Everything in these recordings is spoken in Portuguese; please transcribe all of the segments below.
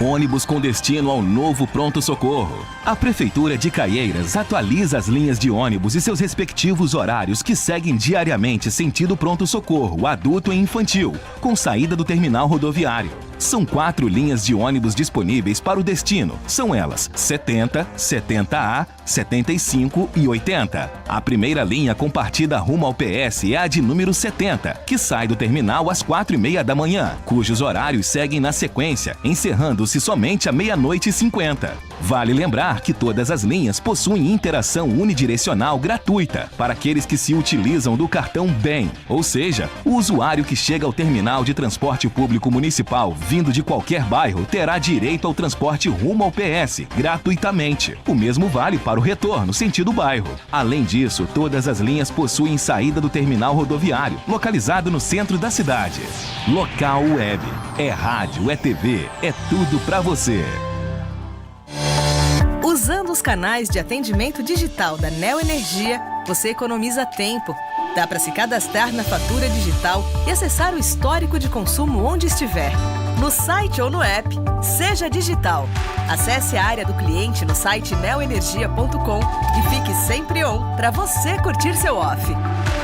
Ônibus com destino ao novo pronto-socorro. A Prefeitura de Caieiras atualiza as linhas de ônibus e seus respectivos horários que seguem diariamente sentido pronto-socorro, adulto e infantil, com saída do terminal rodoviário. São 4 linhas de ônibus disponíveis para o destino. São elas 70, 70A, 75 e 80. A primeira linha com partida rumo ao PS é a de número 70, que sai do terminal às 4h30 da manhã, cujos horários seguem na sequência, encerrando-se somente à 00h50. Vale lembrar que todas as linhas possuem interação unidirecional gratuita para aqueles que se utilizam do cartão BEM, ou seja, o usuário que chega ao terminal de transporte público municipal vindo de qualquer bairro terá direito ao transporte rumo ao PS gratuitamente. O mesmo vale para o retorno sentido bairro. Além disso, todas as linhas possuem saída do terminal rodoviário, localizado no centro da cidade. Local Web. É rádio, é TV, é tudo para você. Usando os canais de atendimento digital da Neoenergia, você economiza tempo. Dá para se cadastrar na fatura digital e acessar o histórico de consumo onde estiver. No site ou no app, seja digital. Acesse a área do cliente no site neoenergia.com e fique sempre on para você curtir seu off.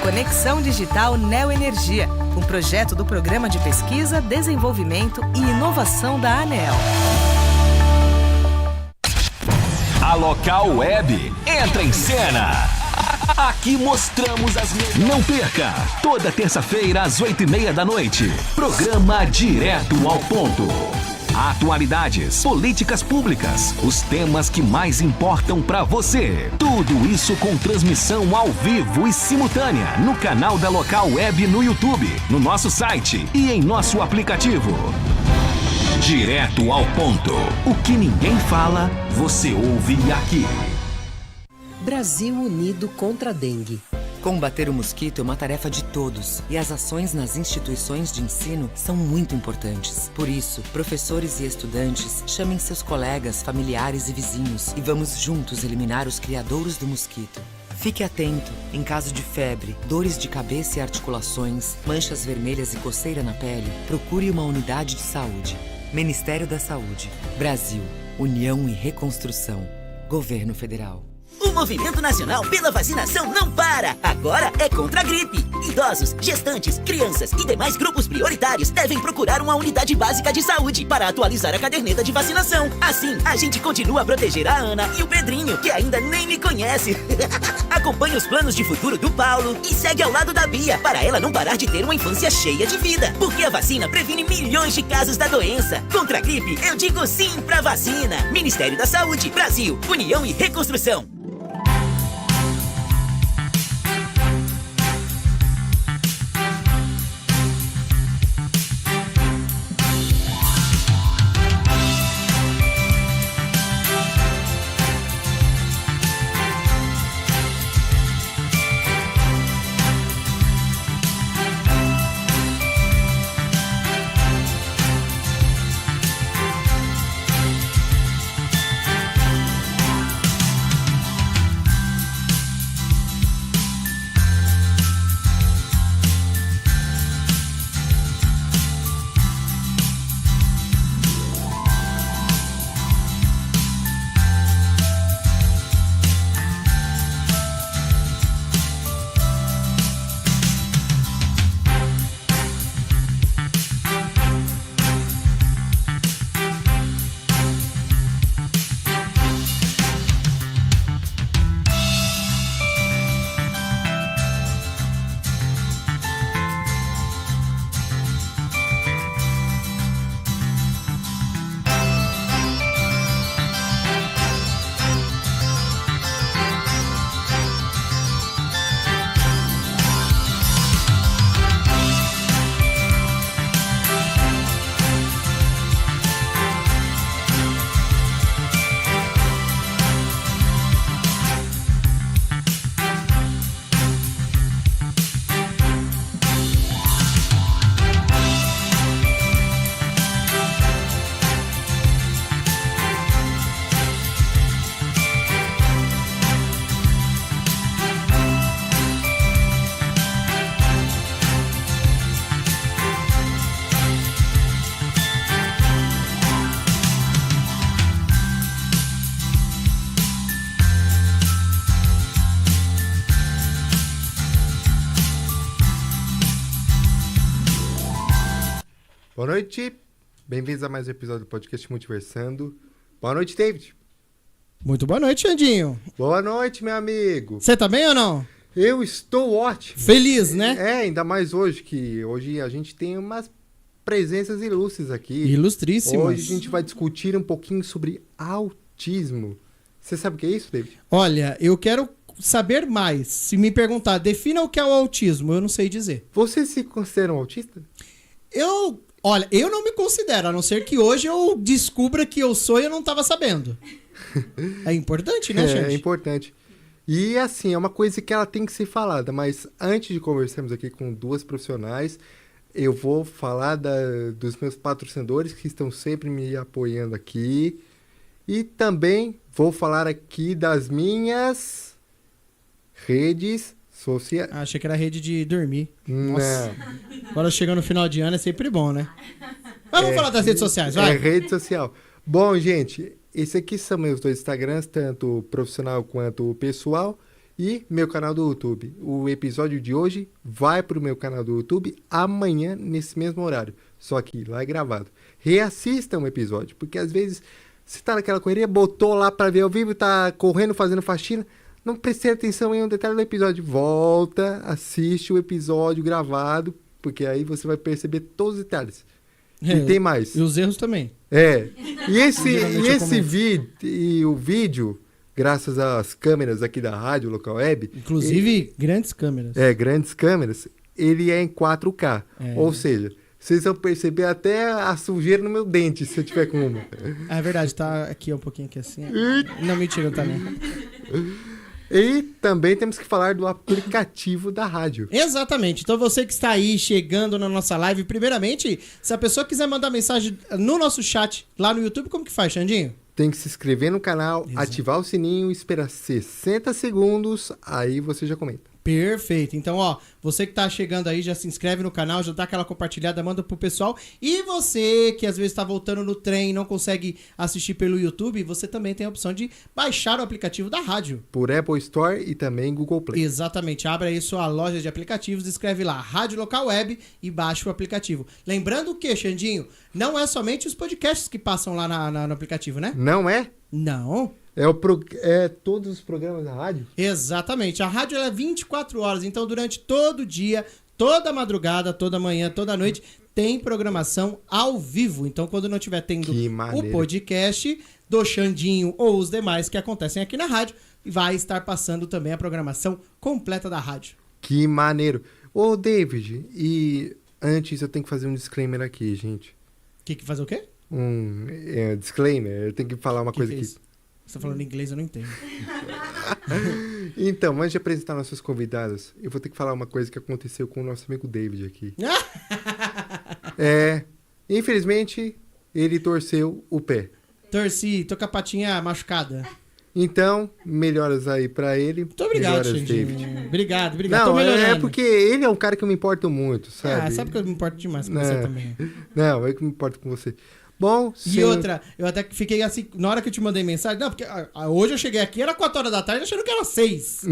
Conexão Digital Neoenergia, um projeto do Programa de Pesquisa, Desenvolvimento e Inovação da ANEEL. A Local Web entra em cena. Aqui mostramos as melhores. Não perca! Toda terça-feira às 20h30 da noite. Programa Direto ao Ponto. Atualidades, políticas públicas, os temas que mais importam para você. Tudo isso com transmissão ao vivo e simultânea no canal da Local Web no YouTube, no nosso site e em nosso aplicativo. Direto ao Ponto. O que ninguém fala, você ouve aqui. Brasil unido contra a dengue. Combater o mosquito é uma tarefa de todos e as ações nas instituições de ensino são muito importantes. Por isso, professores e estudantes chamem seus colegas, familiares e vizinhos e vamos juntos eliminar os criadouros do mosquito. Fique atento. Em caso de febre, dores de cabeça e articulações, manchas vermelhas e coceira na pele, procure uma unidade de saúde. Ministério da Saúde. Brasil. União e Reconstrução. Governo Federal. O movimento nacional pela vacinação não para! Agora é contra a gripe. Idosos, gestantes, crianças e demais grupos prioritários devem procurar uma unidade básica de saúde para atualizar a caderneta de vacinação. Assim, a gente continua a proteger a Ana e o Pedrinho, que ainda nem me conhece. Acompanhe os planos de futuro do Paulo e segue ao lado da Bia, para ela não parar de ter uma infância cheia de vida. Porque a vacina previne milhões de casos da doença. Contra a gripe, eu digo sim pra vacina. Ministério da Saúde, Brasil, União e Reconstrução. Boa noite, bem-vindos a mais um episódio do podcast Multiversando. Boa noite, David. Muito boa noite, Xandinho. Boa noite, meu amigo. Você tá bem ou não? Eu estou ótimo. Feliz, né? Ainda mais hoje, que hoje a gente tem umas presenças ilustres aqui. Ilustríssimas. Hoje a gente vai discutir um pouquinho sobre autismo. Você sabe o que é isso, David? Olha, eu quero saber mais. Se me perguntar, defina o que é o autismo, eu não sei dizer. Você se considera um autista? Olha, eu não me considero, a não ser que hoje eu descubra que eu sou e eu não tava sabendo. É importante, né, gente? É importante. E assim, é uma coisa que ela tem que ser falada, mas antes de conversarmos aqui com duas profissionais, eu vou falar dos meus patrocinadores que estão sempre me apoiando aqui. E também vou falar aqui das minhas redes sociais. Achei que era rede de dormir. Não. Nossa. Agora chegando no final de ano é sempre bom, né? Mas vamos falar das redes sociais, vai. É rede social. Bom, gente, esse aqui são meus dois Instagrams, tanto o profissional quanto o pessoal, e meu canal do YouTube. O episódio de hoje vai pro meu canal do YouTube amanhã, nesse mesmo horário. Só que lá é gravado. Reassistam o episódio, porque às vezes você tá naquela correria, botou lá pra ver ao vivo, tá correndo, fazendo faxina, não prestei atenção em um detalhe do episódio. Volta, assiste o episódio gravado, porque aí você vai perceber todos os detalhes. E tem mais. E os erros também. E o vídeo, graças às câmeras aqui da rádio Local Web... Inclusive, grandes câmeras. Grandes câmeras. Ele é em 4K. Ou seja, vocês vão perceber até a sujeira no meu dente, se eu tiver com uma. É verdade, tá aqui um pouquinho aqui assim. Não, mentira, não tá nem. E também temos que falar do aplicativo da rádio. Exatamente. Então você que está aí chegando na nossa live, primeiramente, se a pessoa quiser mandar mensagem no nosso chat lá no YouTube, como que faz, Xandinho? Tem que se inscrever no canal, ativar o sininho, esperar 60 segundos, aí você já comenta. Perfeito. Então, ó, você que tá chegando aí, já se inscreve no canal, já dá aquela compartilhada, manda pro pessoal. E você que às vezes tá voltando no trem e não consegue assistir pelo YouTube, você também tem a opção de baixar o aplicativo da rádio. Por Apple Store e também Google Play. Exatamente. Abra aí sua loja de aplicativos, escreve lá Rádio Local Web e baixa o aplicativo. Lembrando que, Xandinho, não é somente os podcasts que passam lá no aplicativo, né? Não é? Não. É todos os programas da rádio? Exatamente. A rádio ela é 24 horas, então durante todo o dia, toda madrugada, toda manhã, toda noite, tem programação ao vivo. Então quando não estiver tendo o podcast do Xandinho ou os demais que acontecem aqui na rádio, vai estar passando também a programação completa da rádio. Que maneiro. Ô, David, e antes eu tenho que fazer um disclaimer aqui, gente. Fazer o quê? Disclaimer, eu tenho que falar uma coisa aqui. Você tá falando inglês, eu não entendo. Então, antes de apresentar nossos convidados, eu vou ter que falar uma coisa que aconteceu com o nosso amigo David aqui. Infelizmente, ele torceu o pé. Tô com a patinha machucada. Então, melhoras aí pra ele. Muito obrigado, David. Obrigado. Não, é porque ele é um cara que eu me importo muito, sabe? Sabe que eu me importo demais com você também. Não, eu que me importo com você. Bom, e outra, eu até fiquei assim, na hora que eu te mandei mensagem, não, porque hoje eu cheguei aqui, era 4 horas da tarde, achando que era 6.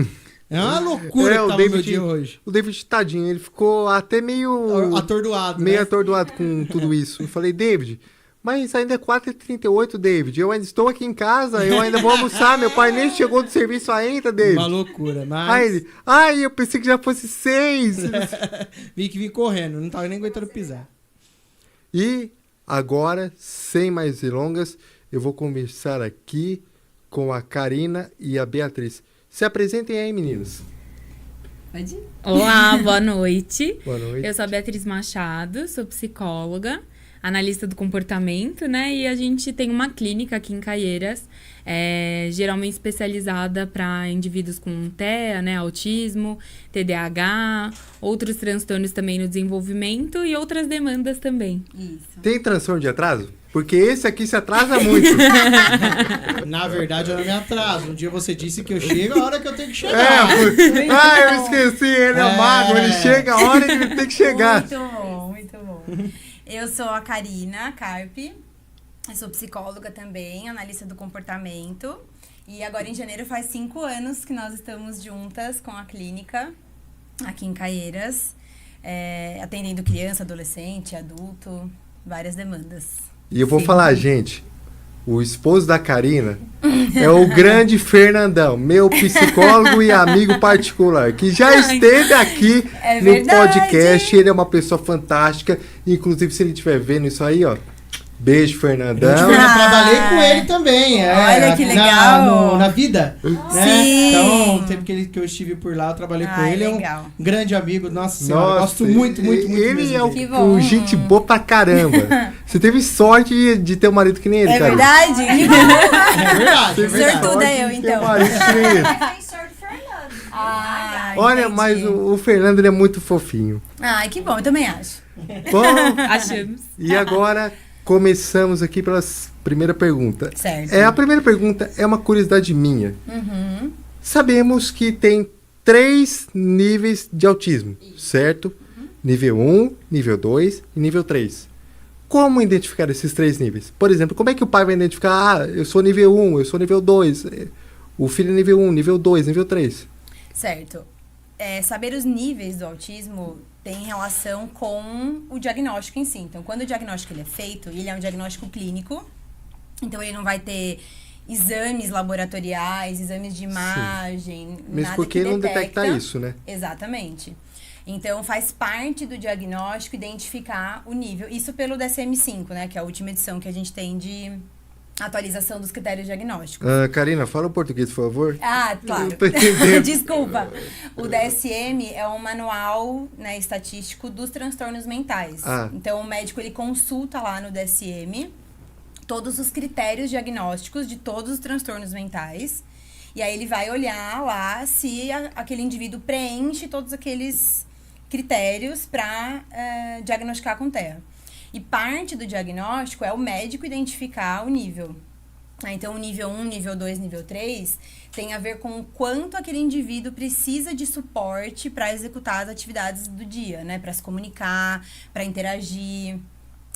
É uma loucura que tava o meu dia hoje. O David, tadinho, ele ficou até meio... atordoado, meio atordoado com tudo isso. Eu falei, David, mas ainda é 4h38, David, eu ainda estou aqui em casa, eu ainda vou almoçar, meu pai nem chegou do serviço ainda, David. Uma loucura, mas... Aí ele, eu pensei que já fosse 6. Vim correndo, não tava nem aguentando pisar. E... agora, sem mais delongas, eu vou conversar aqui com a Karina e a Beatriz. Se apresentem aí, meninas. Pode ir. Olá, boa noite. Boa noite. Eu sou a Beatriz Machado, sou psicóloga, analista do comportamento, né? E a gente tem uma clínica aqui em Caieiras, geralmente especializada para indivíduos com TEA, né? Autismo, TDAH, outros transtornos também no desenvolvimento e outras demandas também. Isso. Tem transtorno de atraso? Porque esse aqui se atrasa muito. Na verdade, eu não me atraso. Um dia você disse que eu chego a hora que eu tenho que chegar. Eu esqueci, ele é mago, ele chega a hora que ele tem que chegar. Muito bom. Eu sou a Karina Carpe, eu sou psicóloga também, analista do comportamento. E agora em janeiro faz 5 anos que nós estamos juntas com a clínica aqui em Caieiras, atendendo criança, adolescente, adulto. várias demandas. E eu vou falar, gente, o esposo da Karina é o grande Fernandão, meu psicólogo e amigo particular, que já esteve aqui no podcast. Ele é uma pessoa fantástica. Inclusive, se ele estiver vendo isso aí, ó, beijo, Fernandão. Eu trabalhei com ele também. Olha que legal. Na vida. Né? Sim. Então, o tempo que eu estive por lá, eu trabalhei com ele. Legal. É um grande amigo. Nossa senhora, eu gosto muito, muito, muito ele mesmo é dele. um gente boa pra caramba. Você teve sorte de ter um marido que nem ele, É cara. verdade? É verdade, é verdade. Sortuda eu, Ter um então. marido que nem ele. Defensor do Fernando. Olha, entendi. mas o Fernando, ele é muito fofinho. Ai, que bom, eu também acho. Bom, Achamos. e agora começamos aqui pela primeira pergunta. Certo. A primeira pergunta é uma curiosidade minha. Uhum. Sabemos que tem 3 níveis de autismo, certo? Nível 1, nível 2 e nível 3. Como identificar esses 3 níveis? Por exemplo, como é que o pai vai identificar, eu sou nível 1, eu sou nível 2, o filho é nível 1, nível 2, nível 3? Certo. Saber os níveis do autismo tem relação com o diagnóstico em si. Então, quando o diagnóstico ele é feito, ele é um diagnóstico clínico, então ele não vai ter exames laboratoriais, exames de imagem, Mesmo nada porque que não detecta isso, né? Exatamente. Então, faz parte do diagnóstico identificar o nível. Isso pelo DSM-5, né? Que é a última edição que a gente tem de atualização dos critérios diagnósticos. Karina, fala o português, por favor. Ah, claro. Eu tô entendendo. Desculpa. O DSM é um manual, né, estatístico dos transtornos mentais. Então, o médico ele consulta lá no DSM todos os critérios diagnósticos de todos os transtornos mentais. E aí ele vai olhar lá se aquele indivíduo preenche todos aqueles critérios para diagnosticar com TEA. E parte do diagnóstico é o médico identificar o nível. Então, o nível 1, nível 2, nível 3 tem a ver com o quanto aquele indivíduo precisa de suporte para executar as atividades do dia, né? Para se comunicar, para interagir,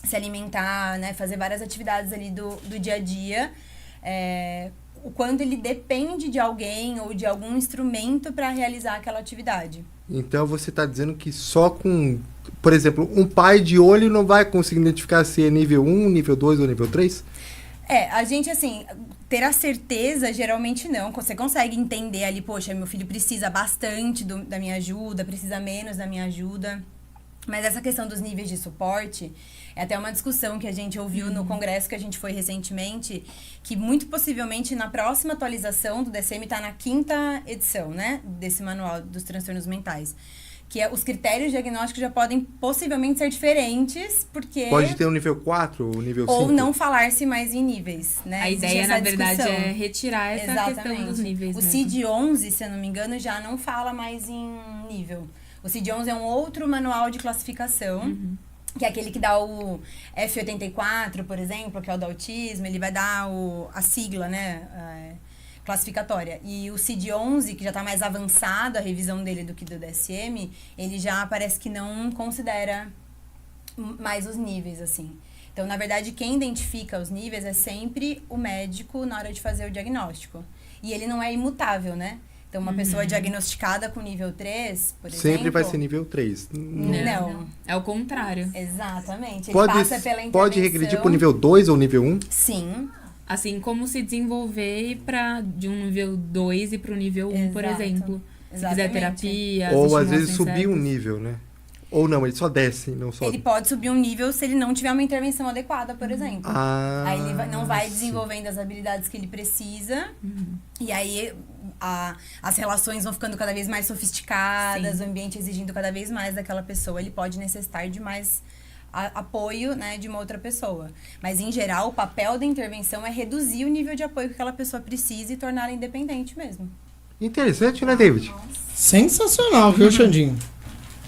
se alimentar, né? Fazer várias atividades ali do dia a dia. O quanto ele depende de alguém ou de algum instrumento para realizar aquela atividade. Então você está dizendo que só com, por exemplo, um pai de olho não vai conseguir identificar se é nível 1, nível 2 ou nível 3? A gente, assim, ter a certeza, geralmente não. Você consegue entender ali, poxa, meu filho precisa bastante da minha ajuda, precisa menos da minha ajuda. Mas essa questão dos níveis de suporte é até uma discussão que a gente ouviu no congresso que a gente foi recentemente, que muito possivelmente na próxima atualização do DSM está na 5ª edição, né, desse manual dos transtornos mentais. Que os critérios diagnósticos já podem possivelmente ser diferentes, porque... Pode ter um nível 4 ou nível 5? Ou não falar-se mais em níveis, né? A ideia, na verdade, é retirar essa questão dos níveis. O mesmo. CID-11, se eu não me engano, já não fala mais em nível. O CID-11 é um outro manual de classificação, que é aquele que dá o F84, por exemplo, que é o do autismo, ele vai dar a sigla, né, classificatória. E o CID-11, que já está mais avançado, a revisão dele do que do DSM, ele já parece que não considera mais os níveis, assim. Então, na verdade, quem identifica os níveis é sempre o médico na hora de fazer o diagnóstico. E ele não é imutável, né? Então, uma pessoa diagnosticada com nível 3, por exemplo... Sempre vai ser nível 3. Não. É o contrário. Exatamente. Ele passa pela intervenção... Pode regredir para o nível 2 ou nível 1? Sim. Assim como se desenvolver de um nível 2 e para o nível 1, por exemplo. Se fizer terapia... Ou às vezes subir um nível, né? Ou não, ele só desce, não sobe. Ele pode subir um nível se ele não tiver uma intervenção adequada, por exemplo. Aí ele não vai desenvolvendo as habilidades que ele precisa. E aí as relações vão ficando cada vez mais sofisticadas, o ambiente exigindo cada vez mais daquela pessoa. Ele pode necessitar de mais apoio, né, de uma outra pessoa. Mas, em geral, o papel da intervenção é reduzir o nível de apoio que aquela pessoa precisa e torná-la independente mesmo. Interessante, né, David? Sensacional, viu, Xandinho?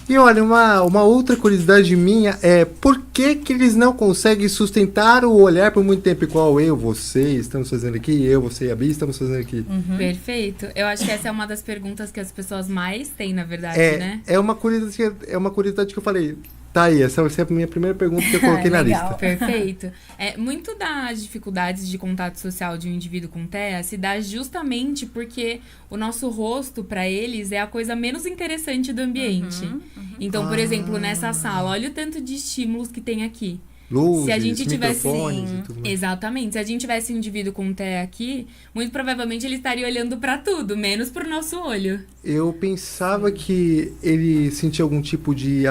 E olha, uma outra curiosidade minha é por que eles não conseguem sustentar o olhar por muito tempo, igual eu, você, estamos fazendo aqui, eu, você e a Bia estamos fazendo aqui. Perfeito. Eu acho que essa é uma das perguntas que as pessoas mais têm, na verdade, né? É uma curiosidade que eu falei. Tá aí, essa vai ser a minha primeira pergunta que eu coloquei na lista. Perfeito. Muito das dificuldades de contato social de um indivíduo com TEA se dá justamente porque o nosso rosto, para eles, é a coisa menos interessante do ambiente. Então, por exemplo, nessa sala, olha o tanto de estímulos que tem aqui. luzes, se a gente tivesse microfones e tudo mais. Exatamente. Se a gente tivesse um indivíduo com TEA aqui, muito provavelmente ele estaria olhando pra tudo, menos pro nosso olho. Eu pensava que ele sentia algum tipo de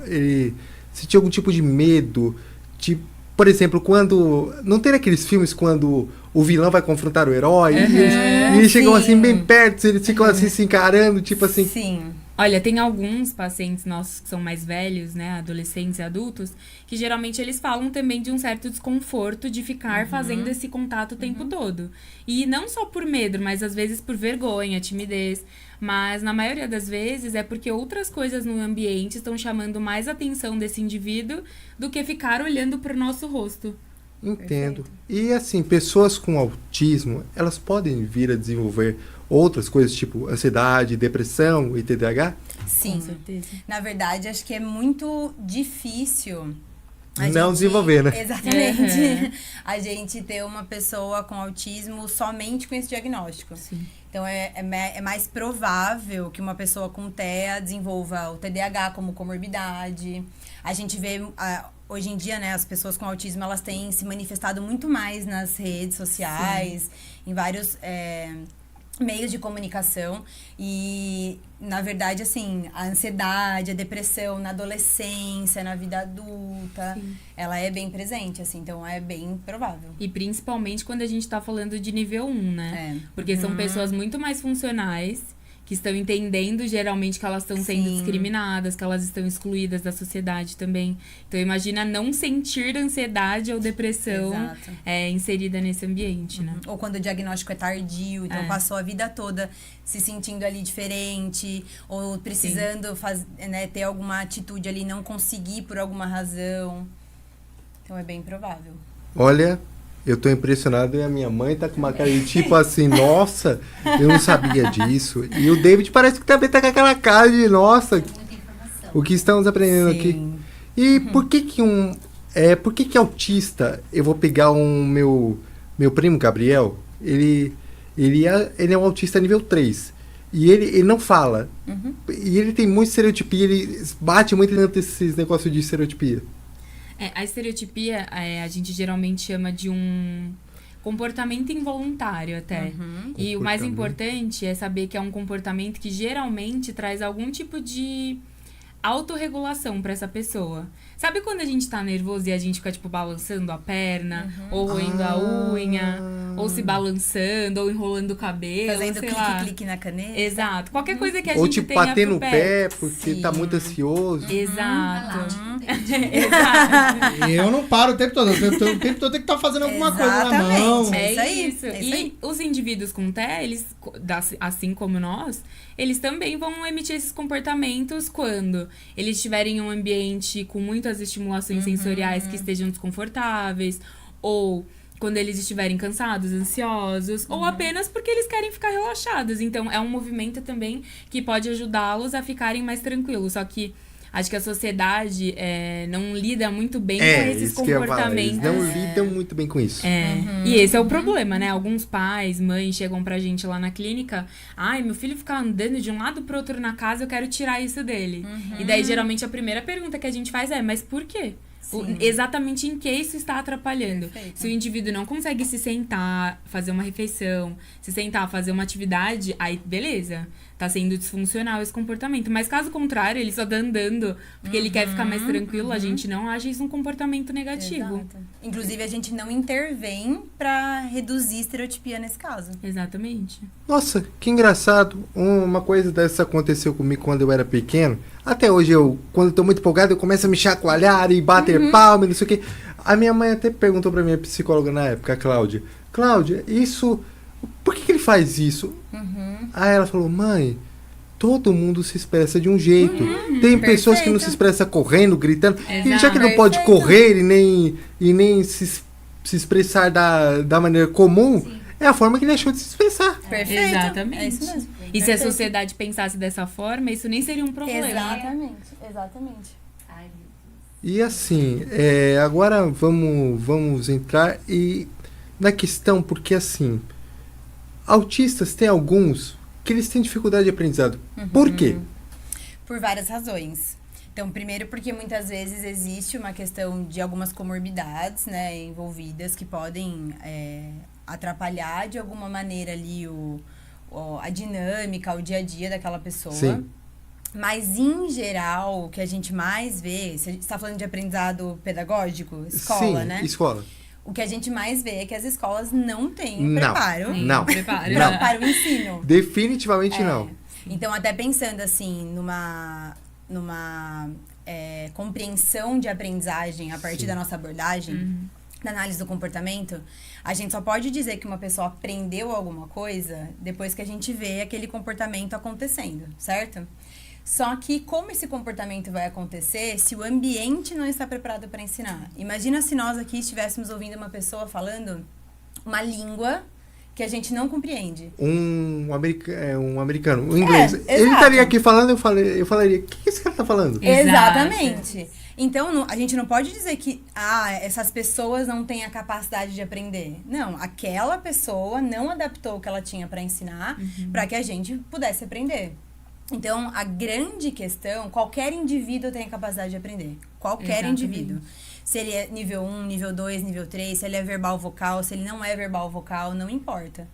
ele sentia algum tipo de medo, por exemplo, quando não tem aqueles filmes quando o vilão vai confrontar o herói e eles chegam assim bem perto, eles ficam assim se encarando, tipo assim. Sim. Olha, tem alguns pacientes nossos que são mais velhos, né, adolescentes e adultos, que geralmente eles falam também de um certo desconforto de ficar fazendo esse contato o tempo todo. E não só por medo, mas às vezes por vergonha, timidez. Mas na maioria das vezes é porque outras coisas no ambiente estão chamando mais atenção desse indivíduo do que ficar olhando para o nosso rosto. Entendo. E assim, pessoas com autismo, elas podem vir a desenvolver outras coisas, tipo ansiedade, depressão e TDAH? Sim. Com certeza. Na verdade, acho que é muito difícil desenvolver, né? Exatamente. A gente ter uma pessoa com autismo somente com esse diagnóstico. Sim. Então, é mais provável que uma pessoa com TEA desenvolva o TDAH como comorbidade. A gente vê, hoje em dia, né, as pessoas com autismo, elas têm se manifestado muito mais nas redes sociais, em vários meios de comunicação. E, na verdade, assim, a ansiedade, a depressão na adolescência, na vida adulta, ela é bem presente, assim, então é bem provável. E principalmente quando a gente tá falando de nível 1, né? Porque são pessoas muito mais funcionais, que estão entendendo geralmente que elas estão sendo discriminadas, que elas estão excluídas da sociedade também. Então, imagina não sentir ansiedade ou depressão inserida nesse ambiente, né? Ou quando o diagnóstico é tardio, então passou a vida toda se sentindo ali diferente, ou precisando ter alguma atitude ali, não conseguir por alguma razão. Então, é bem provável. Olha, eu tô impressionado e a minha mãe tá com uma cara de tipo assim, nossa, eu não sabia disso. E o David parece que também tá com aquela cara de, nossa, o que estamos aprendendo aqui. E por que autista, eu vou pegar meu primo Gabriel, ele é um autista nível 3. E ele não fala. E ele tem muita estereotipia, ele bate muito nesses negócios de estereotipia. A estereotipia, a gente geralmente chama de um comportamento involuntário até. E o mais importante é saber que é um comportamento que geralmente traz algum tipo de autorregulação para essa pessoa. Sabe quando a gente tá nervoso e a gente fica, tipo, balançando a perna, ou roendo a unha, ou se balançando, ou enrolando o cabelo, fazendo sei lá. clique na caneta. Exato. Qualquer coisa que a ou gente tipo, tenha bater pro no pé porque tá muito ansioso. Exato. Eu não paro o tempo todo. O tempo todo eu tenho que estar fazendo alguma coisa na mão. É isso. E os indivíduos com TEA, eles, assim como nós, eles também vão emitir esses comportamentos quando eles estiverem em um ambiente com muitas estimulações sensoriais que estejam desconfortáveis, ou quando eles estiverem cansados, ansiosos, ou apenas porque eles querem ficar relaxados. Então, é um movimento também que pode ajudá-los a ficarem mais tranquilos. Só que acho que a sociedade não lida muito bem com esses comportamentos. Eles não lidam muito bem com isso. E esse é o problema, né? Alguns pais, mães chegam pra gente lá na clínica. Ai, meu filho fica andando de um lado pro outro na casa, eu quero tirar isso dele. E daí, geralmente, a primeira pergunta que a gente faz é, mas por quê? Exatamente em que isso está atrapalhando. Perfeito. Se o indivíduo não consegue se sentar, fazer uma refeição, se sentar, fazer uma atividade, aí beleza, tá sendo disfuncional esse comportamento. Mas caso contrário, ele só tá andando porque ele quer ficar mais tranquilo, a gente não acha isso um comportamento negativo. Exato. Inclusive, a gente não intervém pra reduzir estereotipia nesse caso. Exatamente. Nossa, que engraçado. Uma coisa dessa aconteceu comigo quando eu era pequeno. Até hoje, quando eu tô muito empolgado, eu começo a me chacoalhar e bater palma e não sei o quê. A minha mãe até perguntou pra minha psicóloga na época, a Cláudia. Cláudia, isso... Por que ele faz isso? Aí ela falou, mãe, todo mundo se expressa de um jeito. Tem pessoas que não se expressam correndo, gritando. E já que ele não pode correr e nem se expressar da maneira comum, é a forma que ele achou de se expressar. Perfeito. Exatamente. É isso mesmo. E se a sociedade pensasse dessa forma, isso nem seria um problema. Exatamente. E assim, agora vamos entrar na questão, porque assim, autistas tem alguns que eles têm dificuldade de aprendizado. Por quê? Por várias razões. Então, primeiro porque muitas vezes existe uma questão de algumas comorbidades, né, envolvidas que podem atrapalhar de alguma maneira ali a dinâmica, o dia a dia daquela pessoa. Sim. Mas, em geral, o que a gente mais vê... Se a gente está falando de aprendizado pedagógico, escola, Sim, né? escola. O que a gente mais vê é que as escolas não têm Não, preparo não. para o ensino. Definitivamente não. Então, até pensando assim, numa compreensão de aprendizagem a partir da nossa abordagem, da análise do comportamento, a gente só pode dizer que uma pessoa aprendeu alguma coisa depois que a gente vê aquele comportamento acontecendo, certo? Só que como esse comportamento vai acontecer se o ambiente não está preparado para ensinar? Imagina se nós aqui estivéssemos ouvindo uma pessoa falando uma língua que a gente não compreende. Um americano, um inglês. Ele estaria aqui falando, eu falaria, o que esse cara tá falando? Exatamente. Então, a gente não pode dizer que essas pessoas não têm a capacidade de aprender. Não, aquela pessoa não adaptou o que ela tinha para ensinar para que a gente pudesse aprender. Então, a grande questão, qualquer indivíduo tem a capacidade de aprender. Qualquer indivíduo. Se ele é nível 1, nível 2, nível 3, se ele é verbal vocal, se ele não é verbal vocal, não importa.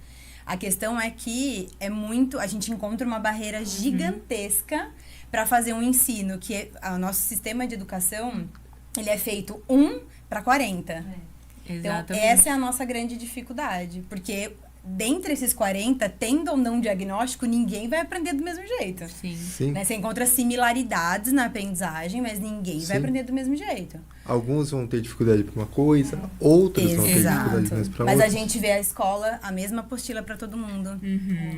A questão é que a gente encontra uma barreira gigantesca para fazer um ensino, que o nosso sistema de educação, ele é feito 1 para 40. Então, essa é a nossa grande dificuldade, porque dentre esses 40, tendo ou não diagnóstico, ninguém vai aprender do mesmo jeito. Sim. Né? Você encontra similaridades na aprendizagem, mas ninguém vai aprender do mesmo jeito. Alguns vão ter dificuldade para uma coisa, outros vão ter dificuldade para outra. Mas a gente vê a escola, a mesma apostila para todo mundo.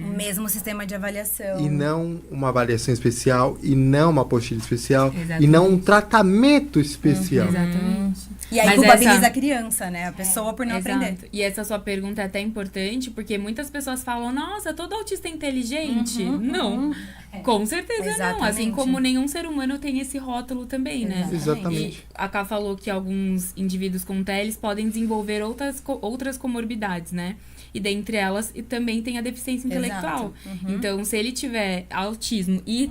O mesmo sistema de avaliação. E não uma avaliação especial, e não uma apostila especial, Exatamente. e não um tratamento especial. Exatamente. E aí culpabiliza a criança, né? A pessoa por não aprender. E essa sua pergunta é até importante, porque muitas pessoas falam, nossa, todo autista é inteligente. Não, com certeza não. Assim como nenhum ser humano tem esse rótulo também, né? Exatamente. E a Ká falou que alguns indivíduos com TEA podem desenvolver outras comorbidades, né? E dentre elas, e também tem a deficiência intelectual. Então, se ele tiver autismo e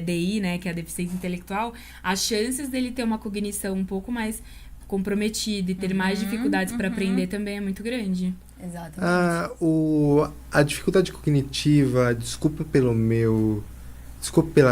DI, né, que é a deficiência intelectual, as chances dele ter uma cognição um pouco mais comprometida e ter mais dificuldades para aprender também é muito grande. Exatamente. A dificuldade cognitiva, desculpa pela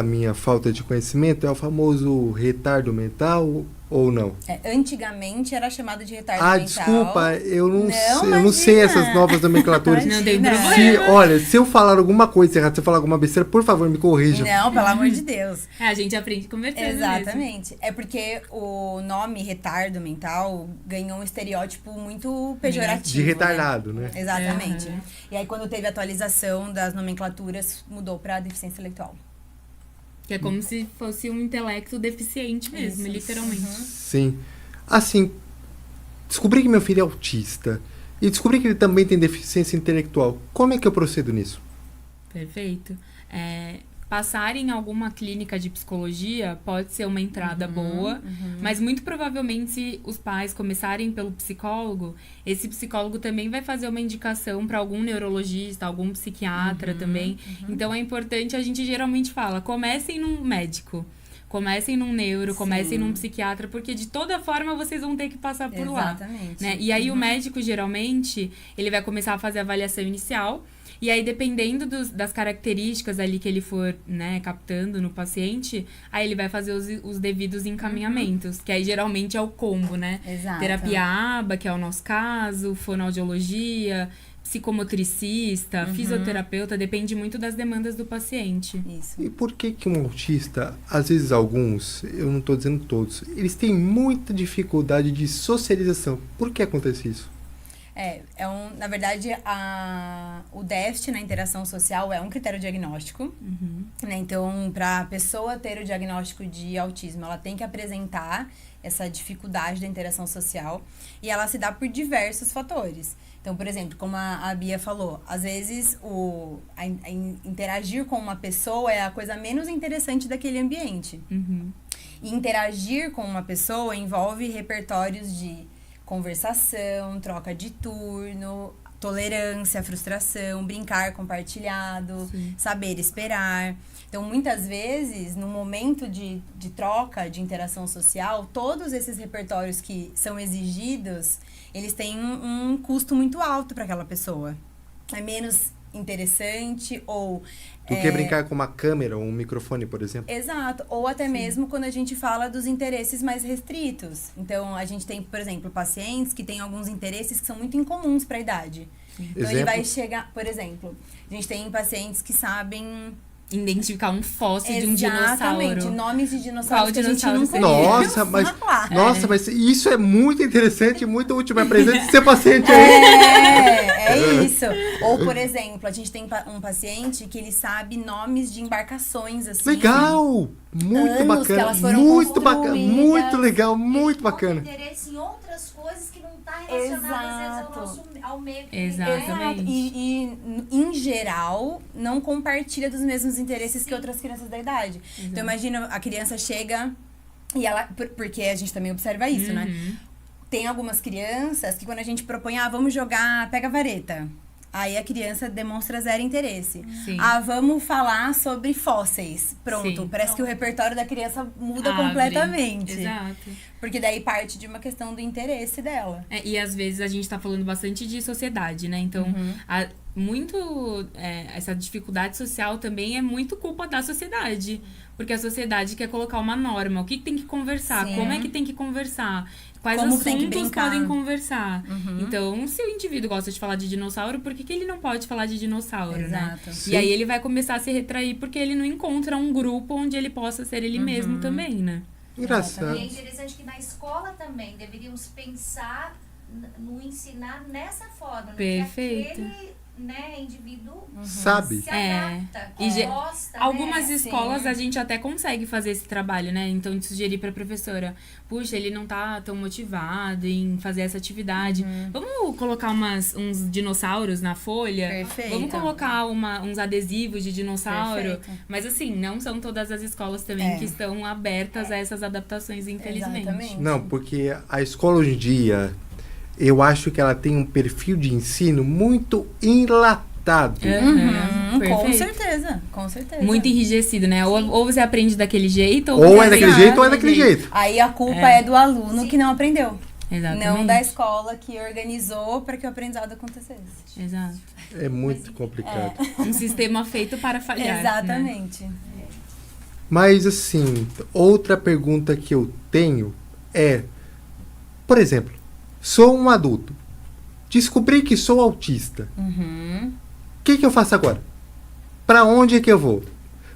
minha falta de conhecimento, é o famoso retardo mental ou não? Antigamente era chamado de retardo mental. Desculpa, eu não sei essas novas nomenclaturas. Não tem problema. Olha, se eu falar alguma coisa errada, se eu falar alguma besteira, por favor, me corrija. Não, pelo amor de Deus. A gente aprende conversando. Exatamente. É porque o nome retardo mental ganhou um estereótipo muito pejorativo. De retardado, né? Exatamente. E aí, quando teve a atualização das nomenclaturas, mudou para deficiência intelectual. Que é como se fosse um intelecto deficiente mesmo, literalmente. Sim. Assim, descobri que meu filho é autista e descobri que ele também tem deficiência intelectual. Como é que eu procedo nisso? Perfeito. Passar em alguma clínica de psicologia pode ser uma entrada boa, mas muito provavelmente se os pais começarem pelo psicólogo, esse psicólogo também vai fazer uma indicação para algum neurologista, algum psiquiatra também. Então é importante, a gente geralmente fala, comecem num médico, comecem num neuro, comecem num psiquiatra, porque de toda forma vocês vão ter que passar por lá. Né? E aí o médico, geralmente, ele vai começar a fazer a avaliação inicial. E aí, dependendo das características ali que ele for, né, captando no paciente, aí ele vai fazer os devidos encaminhamentos, que aí geralmente é o combo, né? Exato. Terapia ABA, que é o nosso caso, fonoaudiologia, psicomotricista, fisioterapeuta, depende muito das demandas do paciente. Isso. E por que um autista, às vezes alguns, eu não estou dizendo todos, eles têm muita dificuldade de socialização? Por que acontece isso? Na verdade, o déficit na interação social é um critério diagnóstico. Né? Então, para a pessoa ter o diagnóstico de autismo, ela tem que apresentar essa dificuldade da interação social e ela se dá por diversos fatores. Então, por exemplo, como a Bia falou, às vezes interagir com uma pessoa é a coisa menos interessante daquele ambiente. E interagir com uma pessoa envolve repertórios de conversação, troca de turno, tolerância, frustração, brincar compartilhado, saber esperar. Então, muitas vezes, no momento de troca, de interação social, todos esses repertórios que são exigidos, eles têm um custo muito alto para aquela pessoa. É menos interessante ou... Tu quer brincar com uma câmera ou um microfone, por exemplo? Exato. Ou até mesmo quando a gente fala dos interesses mais restritos. Então, a gente tem, por exemplo, pacientes que têm alguns interesses que são muito incomuns para a idade. Então, ele vai chegar... Por exemplo, a gente tem pacientes que sabem... identificar um fóssil de um dinossauro. Exatamente, nomes de dinossauros que a gente dinossauro não conhece. Nossa, mas isso é muito interessante e muito útil. Me apresente ser paciente aí. É isso. Ou, por exemplo, a gente tem um paciente que ele sabe nomes de embarcações, assim. Legal! Muito bacana. Que elas foram muito bacana. Muito legal, muito bacana. Interesse em outras coisas que não está relacionado ao meio. Exatamente. E, em geral, não compartilha dos mesmos interesses que outras crianças da idade. Exato. Então, imagina, a criança chega e ela... Porque a gente também observa isso, né? Tem algumas crianças que quando a gente propõe, vamos jogar pega-vareta. Aí a criança demonstra zero interesse. Sim. Vamos falar sobre fósseis. Pronto, parece que o repertório da criança muda completamente. Exato. Porque daí parte de uma questão do interesse dela. E às vezes a gente tá falando bastante de sociedade, né? Então, essa dificuldade social também é muito culpa da sociedade. Porque a sociedade quer colocar uma norma. O que tem que conversar? Sim. Como é que tem que conversar? Quais Como assuntos tem que brincar? podem conversar? Então, se o indivíduo gosta de falar de dinossauro, por que ele não pode falar de dinossauro, Exato. né? Sim. E aí ele vai começar a se retrair porque ele não encontra um grupo onde ele possa ser ele mesmo também, né? Engraçado. E é interessante que na escola também deveríamos pensar no ensinar nessa forma. Perfeito. Que aquele, indivíduo Sabe? se adapta, gosta, algumas né? escolas Sim. a gente até consegue fazer esse trabalho, né? Então, de sugerir pra professora, puxa, ele não tá tão motivado em fazer essa atividade. Vamos colocar uns dinossauros na folha? Perfeito. Vamos colocar uns adesivos de dinossauro? Perfeito. Mas assim, não são todas as escolas também que estão abertas a essas adaptações, infelizmente. Exatamente. Não, porque a escola hoje em dia, eu acho que ela tem um perfil de ensino muito enlatado. Com certeza, com certeza. Muito enrijecido, né? Ou você aprende daquele jeito, Ou é daquele jeito ou é daquele jeito. Aí a culpa é do aluno que não aprendeu. Exatamente. Não da escola que organizou para que o aprendizado acontecesse. Exato. É muito complicado. Um sistema feito para falhar. Né? Exatamente. Mas assim, outra pergunta que eu tenho é, por exemplo, sou um adulto, descobri que sou autista. O que eu faço agora? Para onde é que eu vou?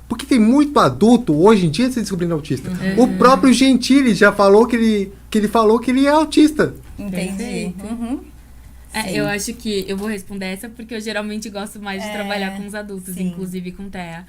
Porque tem muito adulto hoje em dia se descobrindo autista. O próprio Gentili já falou que ele falou que ele é autista. Entendi. Eu acho que eu vou responder essa porque eu geralmente gosto mais de trabalhar com os adultos, inclusive com TEA.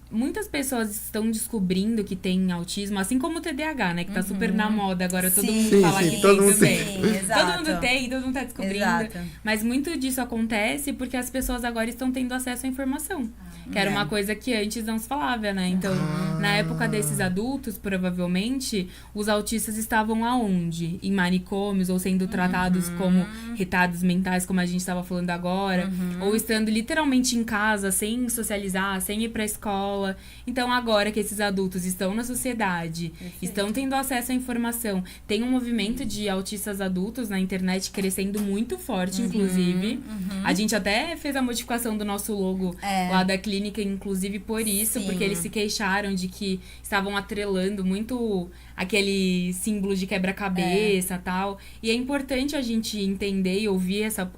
Muitas pessoas estão descobrindo que tem autismo, assim como o TDAH, né? Que tá super na moda agora, todo mundo fala que todo tem mundo também. tem. Todo mundo tem, todo mundo tá descobrindo. Exato. Mas muito disso acontece porque as pessoas agora estão tendo acesso à informação. Que era uma coisa que antes não se falava, né? Então, na época desses adultos, provavelmente, os autistas estavam aonde? Em manicômios, ou sendo tratados como retardos mentais, como a gente estava falando agora. Ou estando literalmente em casa, sem socializar, sem ir pra escola. Então, agora que esses adultos estão na sociedade, estão tendo acesso à informação, tem um movimento de autistas adultos na internet crescendo muito forte, inclusive. A gente até fez a modificação do nosso logo lá da clínica, inclusive por isso, porque eles se queixaram de que estavam atrelando muito aquele símbolo de quebra-cabeça e tal. E é importante a gente entender e ouvir essas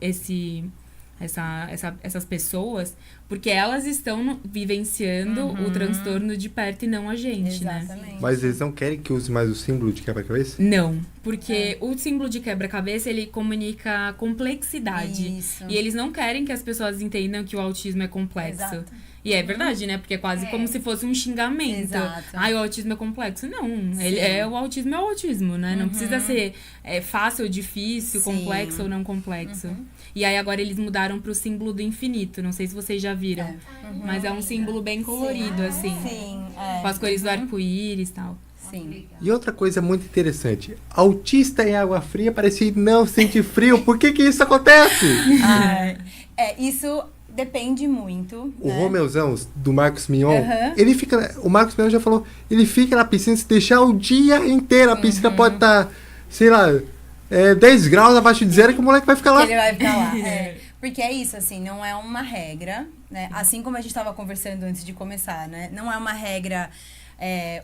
pessoas, porque elas estão vivenciando o transtorno de perto e não a gente, né? Mas eles não querem que use mais o símbolo de quebra-cabeça? Não, porque o símbolo de quebra-cabeça, ele comunica complexidade. Isso. E eles não querem que as pessoas entendam que o autismo é complexo. Exato. E é verdade, né? Porque é quase como se fosse um xingamento. Exato. O autismo é complexo. Não, o autismo é o autismo, né? Não precisa ser fácil ou difícil, complexo ou não complexo. E aí agora eles mudaram pro símbolo do infinito. Não sei se vocês já viram. Mas é um símbolo bem colorido, assim. Sim, com as cores do arco-íris e tal. Sim. E outra coisa muito interessante, autista em água fria parece que não sente frio. Por que isso acontece? Isso depende muito. O né? Romeuzão do Marcos Mion, ele fica. O Marcos Mion já falou, ele fica na piscina se deixar o dia inteiro. A piscina pode estar, sei lá, 10 graus abaixo de zero que o moleque vai ficar lá. Ele vai ficar lá. Porque é isso, assim, não é uma regra, né? Assim como a gente estava conversando antes de começar, né? Não é uma regra.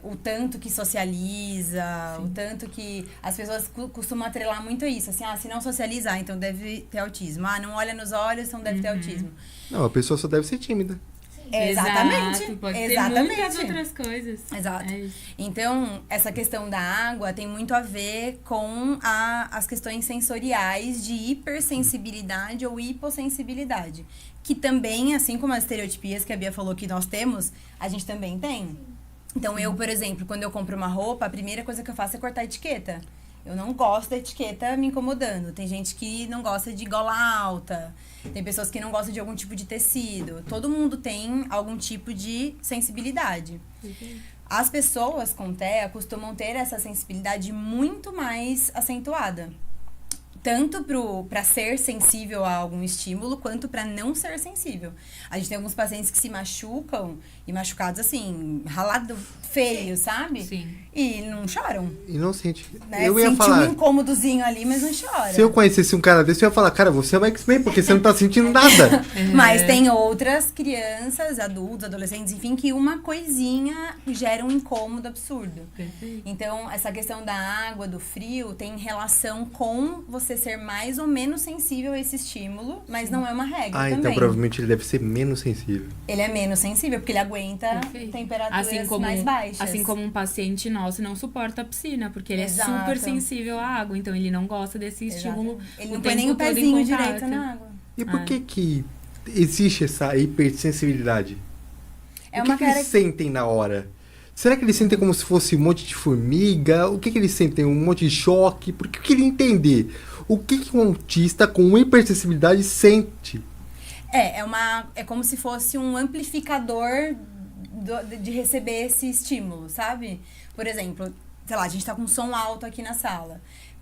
O tanto que socializa, o tanto que as pessoas costumam atrelar muito a isso, assim, se não socializar, então deve ter autismo, não olha nos olhos, então deve ter autismo. Não, a pessoa só deve ser tímida. Exatamente. Exato, pode Exatamente. ter muitas outras coisas. Exato. Então, essa questão da água tem muito a ver com as questões sensoriais de hipersensibilidade ou hipossensibilidade, que também, assim como as estereotipias que a Bia falou que nós temos, a gente também tem. Então, eu, por exemplo, quando eu compro uma roupa, a primeira coisa que eu faço é cortar a etiqueta. Eu não gosto da etiqueta me incomodando. Tem gente que não gosta de gola alta. Tem pessoas que não gostam de algum tipo de tecido. Todo mundo tem algum tipo de sensibilidade. As pessoas com TEA costumam ter essa sensibilidade muito mais acentuada. Tanto para ser sensível a algum estímulo, quanto para não ser sensível. A gente tem alguns pacientes que se machucam, e machucados assim, ralado feio, sabe? Sim. E não choram. E não sente. Né? Eu ia Sente falar, um incômodozinho ali, mas não chora. se eu conhecesse um cara desse, eu ia falar, cara, você é o X-Men, porque você não tá sentindo nada. Mas tem outras crianças, adultos, adolescentes, enfim, que uma coisinha gera um incômodo absurdo. Perfeito. Então, essa questão da água, do frio, tem relação com você ser mais ou menos sensível a esse estímulo, mas não é uma regra também. Então provavelmente ele deve ser menos sensível. Ele é menos sensível, porque ele aguenta temperaturas mais baixas. Assim como um paciente nosso não suporta a piscina, porque ele é super sensível à água, então ele não gosta desse estímulo. Ele não põe nem o pezinho direito na água. E por que existe essa hipersensibilidade? O que eles sentem na hora? Será que eles sentem como se fosse um monte de formiga? O que eles sentem? Um monte de choque? Porque eu queria entender o que um autista com hipersensibilidade sente. É como se fosse um amplificador de receber esse estímulo, sabe? Por exemplo, sei lá, a gente tá com som alto aqui na sala.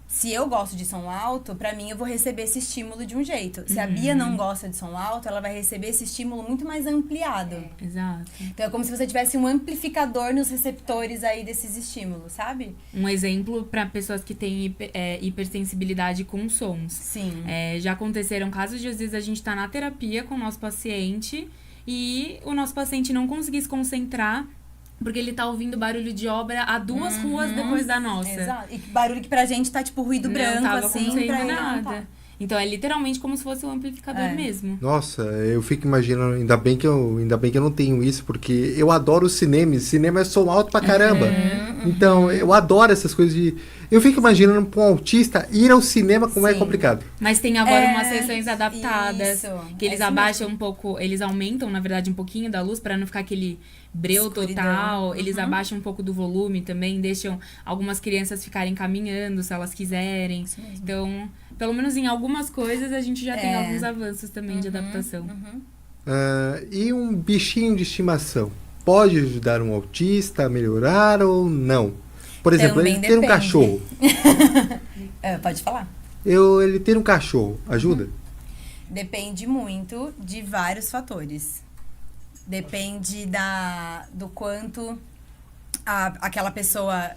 Se eu gosto de som alto, pra mim eu vou receber esse estímulo de um jeito. Se a Bia não gosta de som alto, ela vai receber esse estímulo muito mais ampliado. Exato. Então é como se você tivesse um amplificador nos receptores aí desses estímulos, sabe? Um exemplo para pessoas que têm hipersensibilidade com sons. Sim. Já aconteceram casos de, às vezes, a gente tá na terapia com o nosso paciente e o nosso paciente não conseguir se concentrar porque ele tá ouvindo barulho de obra a 2 ruas depois da nossa. Exato. E barulho que pra gente tá tipo ruído branco, assim, pra ele não tá. Então é literalmente como se fosse um amplificador mesmo. Nossa, eu fico imaginando, ainda bem que eu não tenho isso, porque eu adoro o cinema. Cinema é som alto pra caramba. Então, eu adoro essas coisas de... Eu fico imaginando pra um autista ir ao cinema como é complicado. Mas tem agora umas sessões adaptadas, que eles abaixam mesmo. um pouco, eles aumentam, na verdade, um pouquinho da luz pra não ficar aquele breu total. Eles abaixam um pouco do volume também, deixam algumas crianças ficarem caminhando se elas quiserem. Então, pelo menos em algumas coisas a gente já tem alguns avanços também de adaptação. E um bichinho de estimação pode ajudar um autista a melhorar ou não? Por exemplo, também ele ter um cachorro. Pode falar. Ele ter um cachorro, ajuda? Depende muito de vários fatores. Depende do quanto aquela pessoa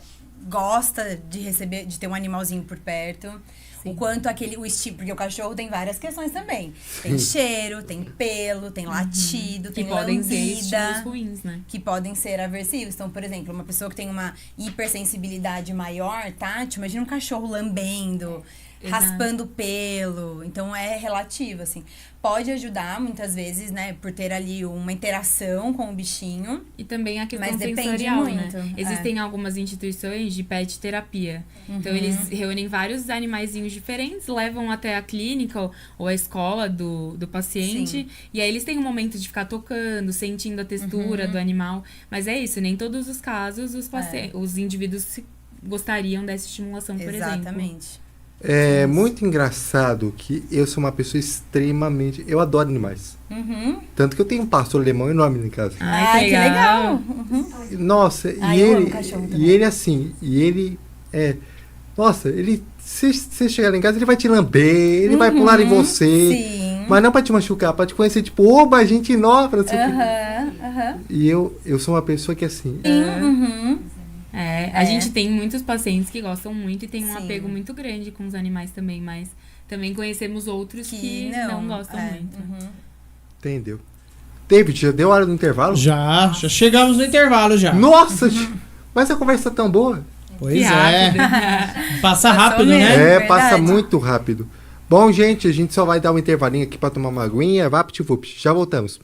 gosta de ter um animalzinho por perto. Sim. O quanto o estilo, porque o cachorro tem várias questões também. Tem cheiro, tem pelo, tem latido, tem lambida. Que podem ser estímulos ruins, né? Que podem ser aversivos. Então, por exemplo, uma pessoa que tem uma hipersensibilidade maior, tátil, imagina um cachorro lambendo, raspando o pelo. Então, é relativo, assim. Pode ajudar, muitas vezes, né? Por ter ali uma interação com o bichinho. E também a questão mas sensorial, muito, né? Existem algumas instituições de pet terapia. Então, eles reúnem vários animaizinhos diferentes, levam até a clínica ou a escola do paciente. Sim. E aí, eles têm um momento de ficar tocando, sentindo a textura do animal. Mas é isso, nem em todos os casos os indivíduos gostariam dessa estimulação, por exemplo. Exatamente. É muito engraçado que eu sou uma pessoa extremamente... Eu adoro animais. Tanto que eu tenho um pastor alemão enorme em casa. Ai, que legal. Nossa, ele assim, nossa, ele... Se você chegar lá em casa, ele vai te lamber, ele vai pular em você. Sim. Mas não pra te machucar, pra te conhecer, tipo, oba, gente nova. E eu sou uma pessoa que assim... A gente tem muitos pacientes que gostam muito e tem um Sim. apego muito grande com os animais também, mas também conhecemos outros que não gostam muito. Entendeu? David, já deu hora do intervalo? Já chegamos no intervalo já. Nossa, mas a conversa tá tão boa. Pois é. Passa rápido, mesmo. né? Passa verdade. muito rápido. Bom, gente, a gente só vai dar um intervalinho aqui pra tomar uma aguinha. Vapt-vupt. Já voltamos.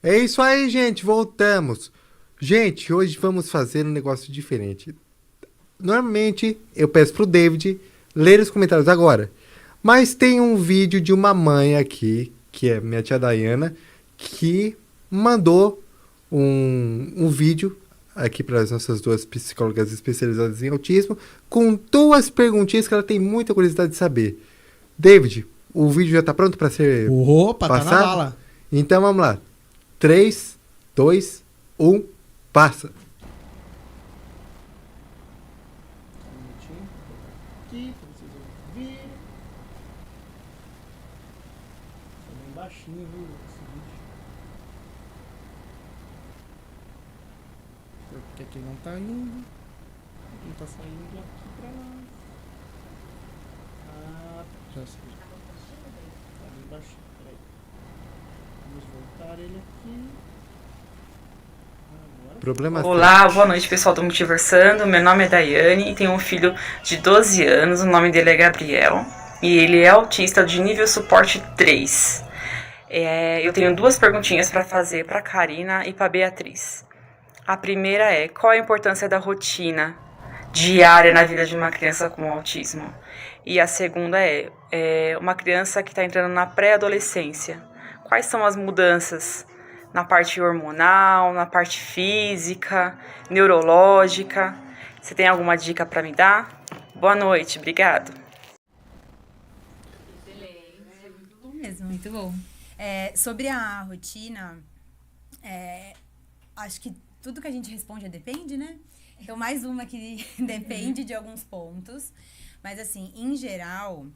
É isso aí, gente. Voltamos. Gente, hoje vamos fazer um negócio diferente. Normalmente, eu peço pro David ler os comentários agora. Mas tem um vídeo de uma mãe aqui, que é minha tia Dayana, que mandou um vídeo aqui para as nossas duas psicólogas especializadas em autismo, com duas perguntinhas que ela tem muita curiosidade de saber. David, o vídeo já tá pronto para ser Opa, passado? tá na bala. Então vamos lá. 3, 2, 1, passa. Aqui, pra vocês ouvirem. Tá bem baixinho, viu, esse vídeo. Porque aqui não tá indo. Não tá saindo aqui pra nós. Ah, já sei. Tá bem baixinho, peraí. Vamos voltar ele aqui. Problema Olá, boa noite pessoal do Multiversando, meu nome é Daiane e tenho um filho de 12 anos, o nome dele é Gabriel e ele é autista de nível suporte 3. Eu tenho duas perguntinhas para fazer para Karina e para Beatriz. A primeira é, qual a importância da rotina diária na vida de uma criança com autismo? E a segunda é uma criança que está entrando na pré-adolescência, quais são as mudanças na parte hormonal, na parte física, neurológica? Você tem alguma dica para me dar? Boa noite, obrigado. Muito bom mesmo. Muito bom. Sobre a rotina, acho que tudo que a gente responde depende, né? Então, mais uma que depende de alguns pontos. Mas, assim, em geral,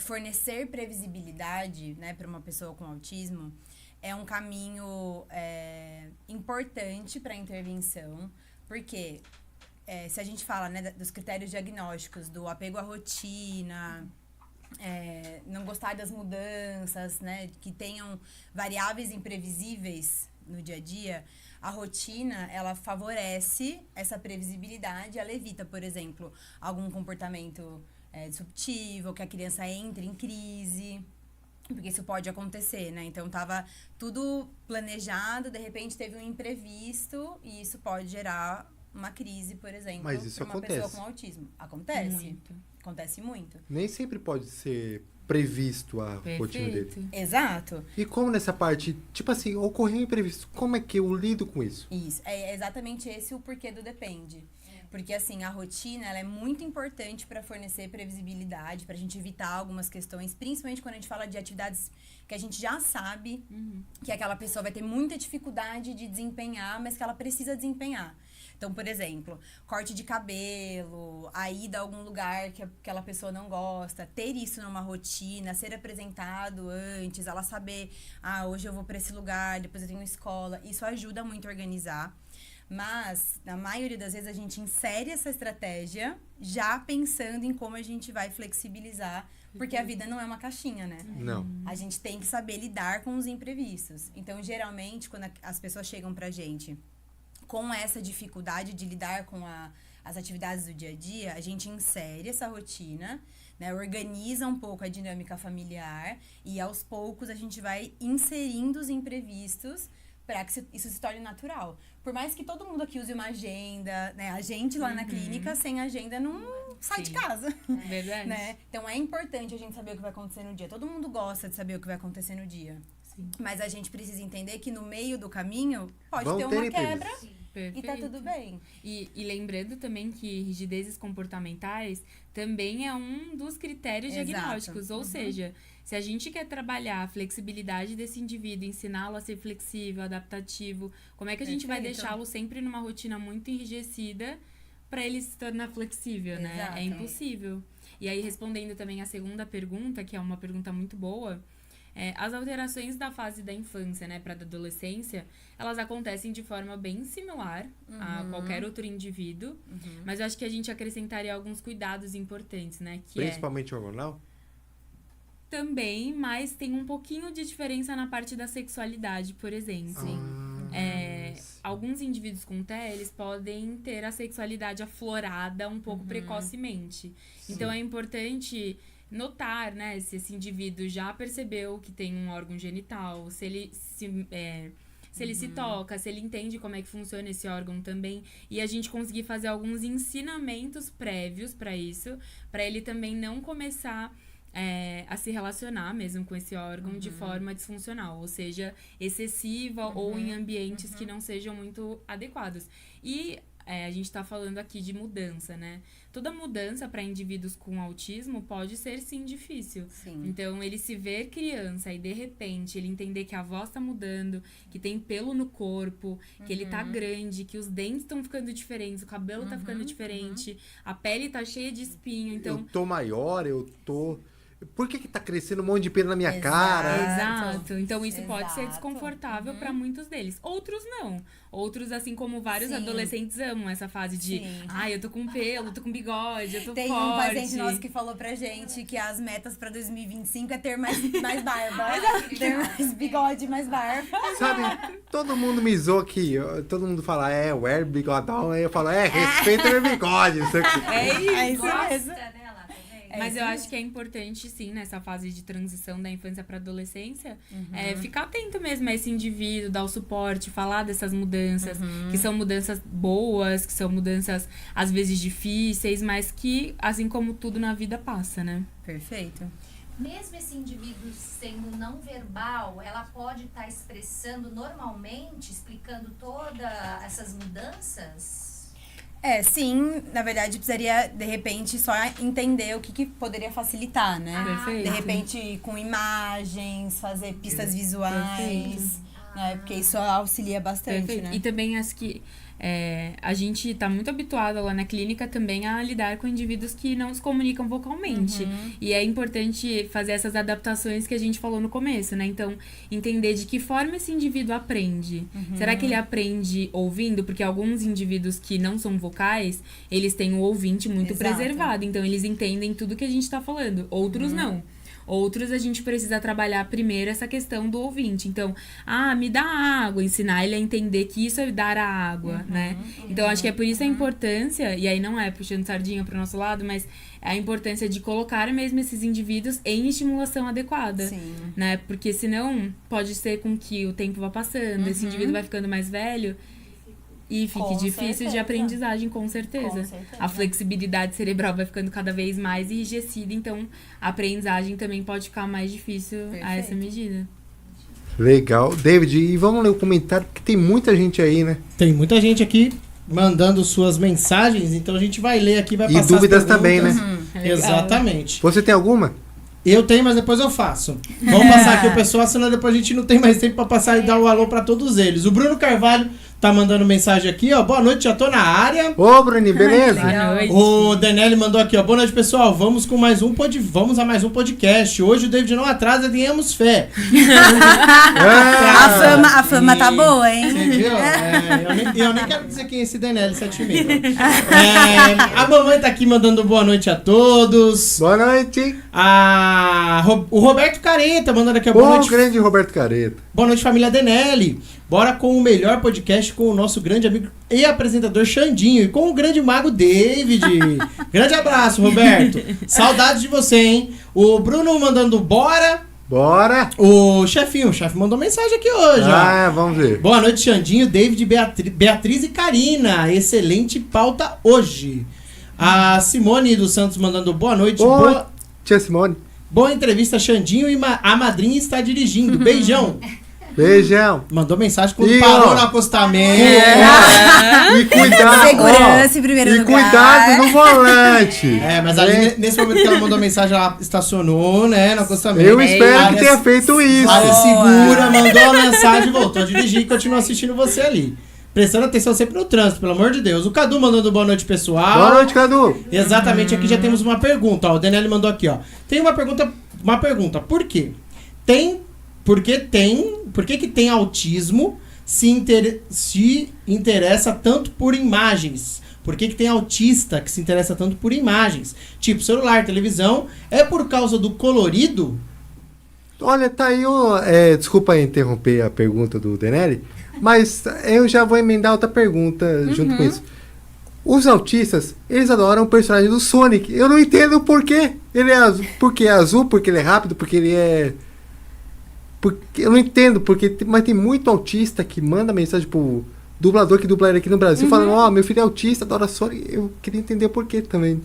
fornecer previsibilidade, né, para uma pessoa com autismo é um caminho importante para intervenção, porque se a gente fala, né, dos critérios diagnósticos, do apego à rotina, não gostar das mudanças, né, que tenham variáveis imprevisíveis no dia a dia, a rotina, ela favorece essa previsibilidade, ela evita, por exemplo, algum comportamento disruptivo, que a criança entre em crise, porque isso pode acontecer, né? Então, tava tudo planejado, de repente teve um imprevisto e isso pode gerar uma crise, por exemplo, mas isso para uma acontece. pessoa com autismo. Acontece. Muito. Acontece muito. Nem sempre pode ser previsto a rotina dele. Exato. E como nessa parte, tipo assim, ocorreu um imprevisto, como é que eu lido com isso? Isso, é exatamente esse o porquê do depende. Porque, assim, a rotina, ela é muito importante para fornecer previsibilidade, pra gente evitar algumas questões, principalmente quando a gente fala de atividades que a gente já sabe que aquela pessoa vai ter muita dificuldade de desempenhar, mas que ela precisa desempenhar. Então, por exemplo, corte de cabelo, a ida a algum lugar que aquela pessoa não gosta, ter isso numa rotina, ser apresentado antes, ela saber, hoje eu vou para esse lugar, depois eu tenho escola, isso ajuda muito a organizar. Mas, na maioria das vezes, a gente insere essa estratégia já pensando em como a gente vai flexibilizar, porque a vida não é uma caixinha, né? Não. A gente tem que saber lidar com os imprevistos. Então, geralmente, quando as pessoas chegam pra gente com essa dificuldade de lidar com as atividades do dia a dia, a gente insere essa rotina, né, organiza um pouco a dinâmica familiar e, aos poucos, a gente vai inserindo os imprevistos para que isso se torne natural. Por mais que todo mundo aqui use uma agenda, né? A gente lá na clínica, sem agenda, não sai de casa. Verdade. Né? Então, é importante a gente saber o que vai acontecer no dia. Todo mundo gosta de saber o que vai acontecer no dia. Sim. Mas a gente precisa entender que no meio do caminho pode Vão ter ter uma quebra Perfeito. e tá tudo bem. E lembrando também que rigidezes comportamentais também é um dos critérios Exato. diagnósticos. Ou seja, se a gente quer trabalhar a flexibilidade desse indivíduo, ensiná-lo a ser flexível, adaptativo, como é que a gente vai deixá-lo sempre numa rotina muito enrijecida para ele se tornar flexível, né? Exato. É impossível. E aí, respondendo também a segunda pergunta, que é uma pergunta muito boa, as alterações da fase da infância, né, para a adolescência, elas acontecem de forma bem similar a qualquer outro indivíduo, mas eu acho que a gente acrescentaria alguns cuidados importantes, né? Que Principalmente hormonal? Também, mas tem um pouquinho de diferença na parte da sexualidade, por exemplo. Alguns indivíduos com TEA, eles podem ter a sexualidade aflorada um pouco precocemente. Sim. Então, é importante notar, né, se esse indivíduo já percebeu que tem um órgão genital, se ele se toca, se ele entende como é que funciona esse órgão também, e a gente conseguir fazer alguns ensinamentos prévios para isso, para ele também não começar a se relacionar mesmo com esse órgão de forma disfuncional, ou seja, excessiva ou em ambientes que não sejam muito adequados. E a gente está falando aqui de mudança, né? Toda mudança para indivíduos com autismo pode ser, sim, difícil. Sim. Então, ele se ver criança e, de repente, ele entender que a voz tá mudando, que tem pelo no corpo, que ele tá grande, que os dentes estão ficando diferentes, o cabelo tá ficando diferente, a pele tá cheia de espinho, então... Eu tô maior, Por que tá crescendo um monte de pelo na minha cara? Exato. Então, isso pode ser desconfortável para muitos deles. Outros não. Outros, assim como vários adolescentes, amam essa fase de... eu tô com pelo, tô com bigode, eu tô Tem forte. um paciente nosso que falou pra gente que as metas pra 2025 é ter mais barba. Ter mais bigode, mais barba. Sabe, todo mundo me zoa aqui. Todo mundo fala, wear bigodão. Aí eu falo, respeita meu bigode. Isso aqui. É isso mesmo. Mas eu acho que é importante, sim, nessa fase de transição da infância para adolescência, ficar atento mesmo a esse indivíduo, dar o suporte, falar dessas mudanças, que são mudanças boas, que são mudanças, às vezes, difíceis, mas que, assim como tudo na vida, passa, né? Perfeito. Mesmo esse indivíduo sendo não verbal, ela pode estar expressando normalmente, explicando todas essas mudanças? Sim, na verdade precisaria, de repente, só entender o que poderia facilitar, né? Perfeito. De repente, com imagens, fazer pistas visuais. Porque isso auxilia bastante, Perfeito. né? E também acho que a gente está muito habituado lá na clínica também a lidar com indivíduos que não se comunicam vocalmente. E é importante fazer essas adaptações que a gente falou no começo, né? Então, entender de que forma esse indivíduo aprende. Será que ele aprende ouvindo? Porque alguns indivíduos que não são vocais, eles têm o ouvinte muito preservado. Então, eles entendem tudo que a gente está falando. Outros não. Outros, a gente precisa trabalhar primeiro essa questão do ouvinte. Então, me dá água, ensinar ele a entender que isso é dar a água, né? Então, acho que é por isso a importância, e aí não é puxando sardinha pro nosso lado, mas a importância de colocar mesmo esses indivíduos em estimulação adequada, né? Porque senão, pode ser com que o tempo vá passando, esse indivíduo vai ficando mais velho, e fique difícil de aprendizagem, com certeza. A flexibilidade cerebral vai ficando cada vez mais enrijecida, então a aprendizagem também pode ficar mais difícil a essa medida. Legal. David, e vamos ler o comentário, porque tem muita gente aí, né? Tem muita gente aqui mandando suas mensagens, então a gente vai ler aqui, vai passar e dúvidas também, né? Exatamente. Você tem alguma? Eu tenho, mas depois eu faço. Vamos passar aqui o pessoal, senão depois a gente não tem mais tempo pra passar e dar o alô pra todos eles. O Bruno Carvalho tá mandando mensagem aqui, ó. Boa noite, já tô na área. Ô, Bruninho, beleza? Boa noite. O Denelli mandou aqui, ó. Boa noite, pessoal. Vamos a mais um podcast. Hoje o David não atrasa, tenhamos fé. A fama tá boa, hein? Você viu? Eu nem quero dizer quem é esse Denelli 76. A mamãe tá aqui mandando boa noite a todos. Boa noite. O Roberto Careta mandando aqui, boa noite. O grande Roberto Careta. Boa noite, família Denelli. Bora com o melhor podcast com o nosso grande amigo e apresentador Xandinho e com o grande mago David. Grande abraço, Roberto. Saudades de você, hein? O Bruno mandando bora. Bora. O chefe mandou mensagem aqui hoje, ó. Vamos ver. Boa noite, Xandinho, David, Beatriz e Karina. Excelente pauta hoje. A Simone dos Santos mandando boa noite. Tia Simone. Boa entrevista, Xandinho, e a madrinha está dirigindo. Beijão. Beijão. Mandou mensagem quando parou no acostamento. E cuidado. Segurança em primeiro lugar. E cuidado no volante. Mas ali, nesse momento que ela mandou mensagem, ela estacionou, né, no acostamento. Eu espero que tenha feito isso. Área segura, mandou a mensagem, voltou a dirigir e continua assistindo você ali. Prestando atenção sempre no trânsito, pelo amor de Deus. O Cadu mandando boa noite, pessoal. Boa noite, Cadu. Exatamente, aqui já temos uma pergunta. Ó, o Denelli mandou aqui, ó. Tem uma pergunta. Por quê? Por que tem autismo se interessa tanto por imagens? Por que tem autista que se interessa tanto por imagens? Tipo, celular, televisão. É por causa do colorido? Olha, tá aí desculpa interromper a pergunta do Denelli, mas eu já vou emendar outra pergunta junto com isso. Os autistas, eles adoram o personagem do Sonic. Eu não entendo o porquê. Ele é azul, porque é azul, porque ele é rápido, porque ele é... eu não entendo, mas tem muito autista que manda mensagem pro dublador que dubla ele aqui no Brasil, falando, meu filho é autista, adora Sonic. Eu queria entender o porquê também.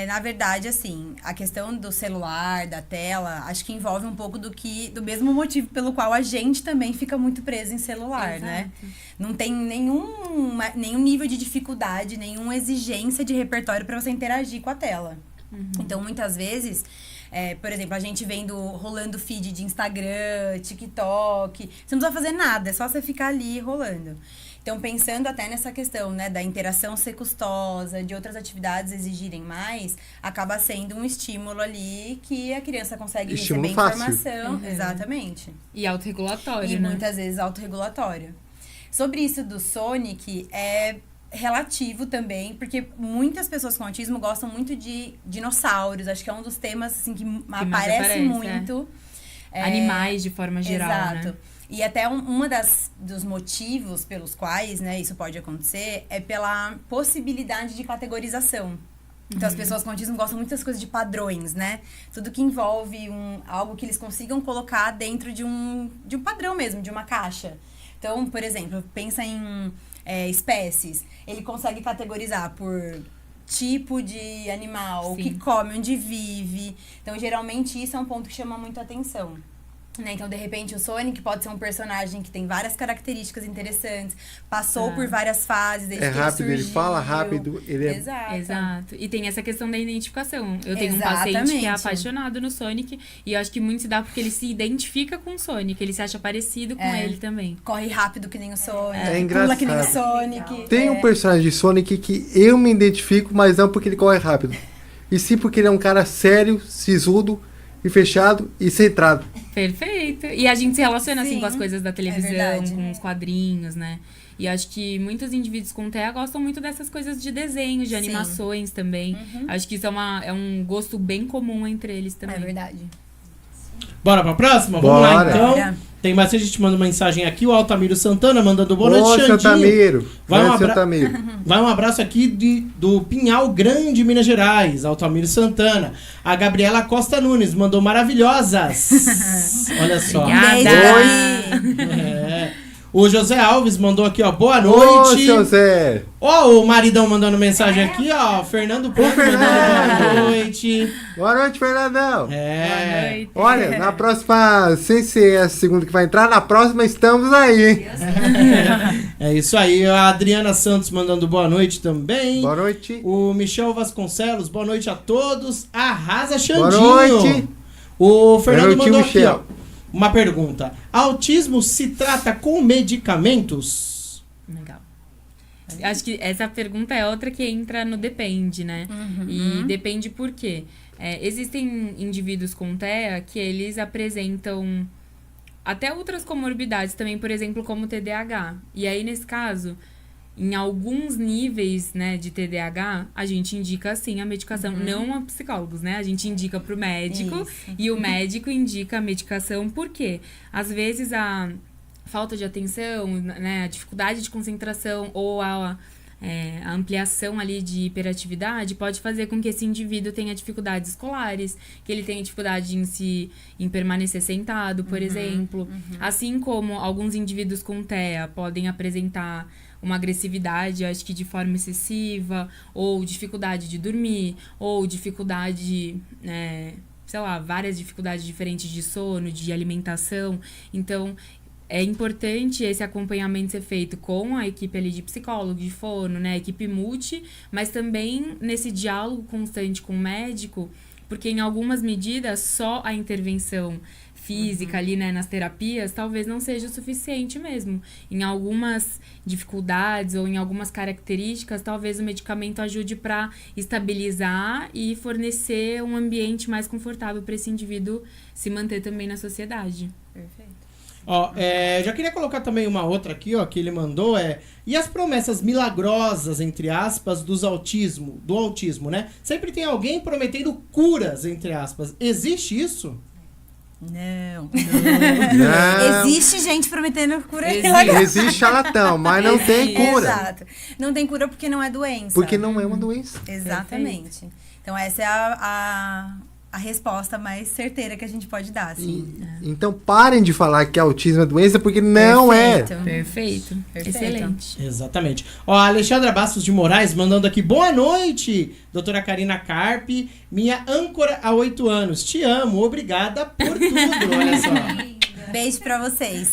Na verdade, assim, a questão do celular, da tela, acho que envolve um pouco do mesmo motivo pelo qual a gente também fica muito preso em celular, né? Não tem nenhum nível de dificuldade, nenhuma exigência de repertório para você interagir com a tela. Então, muitas vezes... por exemplo, a gente rolando feed de Instagram, TikTok. Você não precisa fazer nada, é só você ficar ali rolando. Então, pensando até nessa questão, né, da interação ser custosa, de outras atividades exigirem mais, acaba sendo um estímulo ali que a criança consegue receber informação. Exatamente. E autorregulatório, e muitas vezes autorregulatório. Sobre isso do Sonic, é relativo também, porque muitas pessoas com autismo gostam muito de dinossauros. Acho que é um dos temas assim, que aparece muito. Animais de forma geral, exato. Né? E até dos motivos pelos quais, né, isso pode acontecer é pela possibilidade de categorização. Então, as pessoas com autismo gostam muito das coisas de padrões, né? Tudo que envolve algo que eles consigam colocar dentro de um padrão mesmo, de uma caixa. Então, por exemplo, pensa em espécies. Ele consegue categorizar por tipo de animal, o que come, onde vive. Então, geralmente, isso é um ponto que chama muito a atenção. Né? Então, de repente, o Sonic pode ser um personagem que tem várias características interessantes, passou por várias fases, desde que ele rápido, ele fala rápido, ele é... Exato. E tem essa questão da identificação. Eu tenho um paciente que é apaixonado no Sonic, e eu acho que muito se dá porque ele se identifica com o Sonic, ele se acha parecido com ele também. Corre rápido que nem o Sonic, é engraçado. pula que nem o Sonic. Tem um personagem de Sonic que eu me identifico, mas não porque ele corre rápido, e sim porque ele é um cara sério, sisudo, e fechado e centrado. Perfeito. E a gente se relaciona assim com as coisas da televisão, com os quadrinhos, né? E acho que muitos indivíduos com TEA gostam muito dessas coisas de desenhos, de animações também. Acho que isso é um gosto bem comum entre eles também. É verdade. Bora pra próxima? Vamos lá, então. Tem mais gente te manda mensagem aqui. O Altamiro Santana mandando boa noite, Xandinho. Vai um abraço aqui do Pinhal Grande, Minas Gerais. Altamiro Santana. A Gabriela Costa Nunes mandou maravilhosas. Olha só. Obrigada. O José Alves mandou aqui, ó, boa noite. Ô, José. Ó, o maridão mandando mensagem aqui, ó, Fernando Prado mandando boa noite. Boa noite, Fernandão. Boa noite. Olha, na próxima, sem ser a segunda que vai entrar, na próxima estamos aí, hein? É isso aí, a Adriana Santos mandando boa noite também. Boa noite. O Michel Vasconcelos, boa noite a todos. Arrasa, Xandinho. Boa noite. O Fernando mandou aqui, Michel. ó. Uma pergunta. Autismo se trata com medicamentos? Legal. Acho que essa pergunta é outra que entra no depende, né? E depende por quê? Existem indivíduos com TEA que eles apresentam até outras comorbidades também, por exemplo, como TDAH. E aí, nesse caso, em alguns níveis, né, de TDAH, a gente indica, sim, a medicação. Não a psicólogos, né? A gente indica pro médico e o médico indica a medicação. Por quê? Às vezes a falta de atenção, né, a dificuldade de concentração ou a ampliação ali de hiperatividade pode fazer com que esse indivíduo tenha dificuldades escolares, que ele tenha dificuldade em permanecer sentado, por exemplo. Assim como alguns indivíduos com TEA podem apresentar uma agressividade, acho que de forma excessiva, ou dificuldade de dormir, ou dificuldade, sei lá, várias dificuldades diferentes de sono, de alimentação. Então, é importante esse acompanhamento ser feito com a equipe ali de psicólogo, de fono, né, a equipe multi, mas também nesse diálogo constante com o médico, porque em algumas medidas só a intervenção física ali, né, nas terapias, talvez não seja o suficiente mesmo. Em algumas dificuldades ou em algumas características, talvez o medicamento ajude para estabilizar e fornecer um ambiente mais confortável para esse indivíduo se manter também na sociedade. Perfeito. Ó, já queria colocar também uma outra aqui, ó, que ele mandou, e as promessas milagrosas, entre aspas, do autismo, né? Sempre tem alguém prometendo curas, entre aspas. Existe isso? Não. Não. Existe gente prometendo cura. Existe charlatão, mas não tem cura. Exato. Não tem cura porque não é doença. Porque não é uma doença. Exatamente. Então essa é a resposta mais certeira que a gente pode dar, assim. Então parem de falar que autismo é doença, porque não é. Perfeito. Excelente. Exatamente. Ó, a Alexandra Bastos de Moraes mandando aqui, boa noite, doutora Karina Carpe, minha âncora há 8 anos. Te amo, obrigada por tudo, olha só. Beijo pra vocês.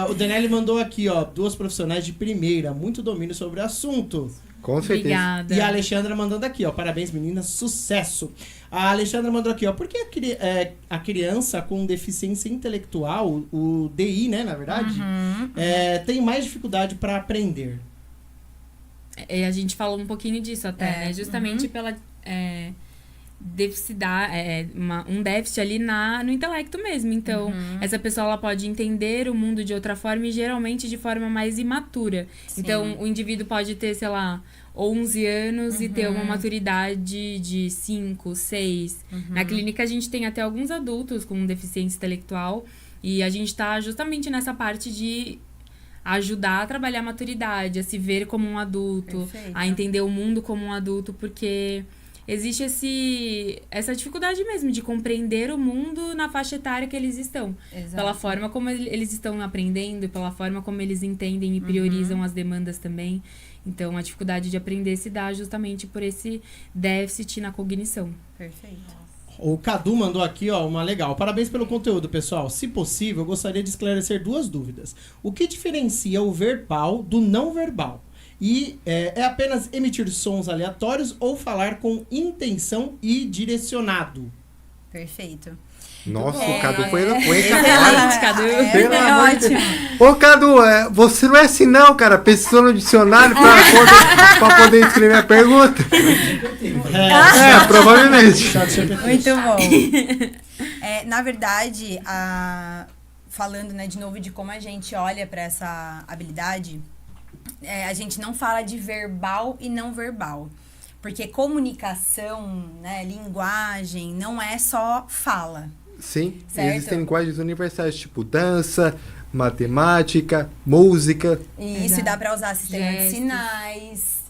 O Danelli mandou aqui, ó, 2 profissionais de primeira, muito domínio sobre o assunto. Com certeza. Obrigada. E a Alexandra mandando aqui, ó, parabéns meninas, sucesso. A Alexandra mandou aqui, ó, por que a criança com deficiência intelectual, o DI, né, na verdade, tem mais dificuldade para aprender? A gente falou um pouquinho disso até, né? Justamente pela um déficit ali no intelecto mesmo. Então, essa pessoa ela pode entender o mundo de outra forma e geralmente de forma mais imatura. Sim. Então, o indivíduo pode ter, sei lá, 11 anos e ter uma maturidade de 5, 6. Na clínica, a gente tem até alguns adultos com deficiência intelectual e a gente tá justamente nessa parte de ajudar a trabalhar a maturidade, a se ver como um adulto, a entender o mundo como um adulto, porque existe essa dificuldade mesmo de compreender o mundo na faixa etária que eles estão. Exato. Pela forma como eles estão aprendendo, pela forma como eles entendem e priorizam as demandas também. Então, a dificuldade de aprender se dá justamente por esse déficit na cognição. Perfeito. o Cadu mandou aqui, ó, uma legal. Parabéns pelo conteúdo, pessoal. Se possível, eu gostaria de esclarecer 2 dúvidas. O que diferencia o verbal do não verbal? E é apenas emitir sons aleatórios ou falar com intenção e direcionado? Perfeito. Nossa, o Cadu foi eloquente. Excelente, Cadu. Ótimo. Ô, Cadu, você não é assim não, cara. Precisou no dicionário pra poder escrever a pergunta. Provavelmente. Muito bom. Na verdade, falando, né, de novo de como a gente olha para essa habilidade, a gente não fala de verbal e não verbal. Porque comunicação, né, linguagem, não é só fala. Sim, certo? Existem linguagens universais, tipo dança, matemática, música. Isso, e dá para usar sistema de sinais,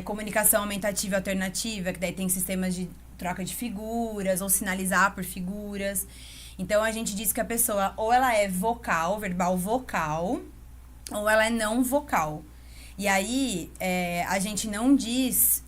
comunicação aumentativa e alternativa, que daí tem sistemas de troca de figuras, ou sinalizar por figuras. Então, a gente diz que a pessoa, ou ela é vocal, verbal vocal, ou ela é não vocal. E aí, a gente não diz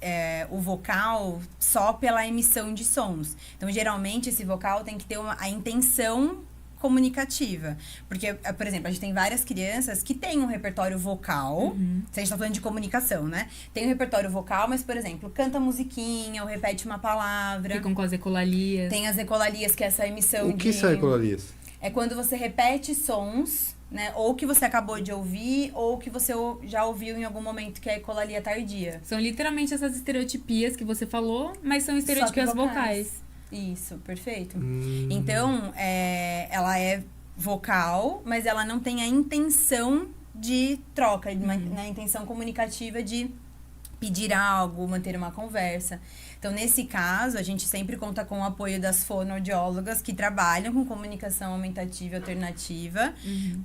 o vocal só pela emissão de sons. Então, geralmente, esse vocal tem que ter a intenção comunicativa. Porque, por exemplo, a gente tem várias crianças que têm um repertório vocal. Se a gente tá falando de comunicação, né? Tem um repertório vocal, mas, por exemplo, canta musiquinha ou repete uma palavra. Ficam com as ecolalias. Tem as ecolalias, que é essa emissão O que são ecolalias? É quando você repete sons, né? Ou que você acabou de ouvir, ou que você já ouviu em algum momento, que é a ecolalia tardia. São literalmente essas estereotipias que você falou, mas são estereotipias vocais. Isso, perfeito. Então, ela é vocal, mas ela não tem a intenção de troca, na intenção comunicativa de pedir algo, manter uma conversa. Então, nesse caso, a gente sempre conta com o apoio das fonoaudiólogas que trabalham com comunicação aumentativa e alternativa,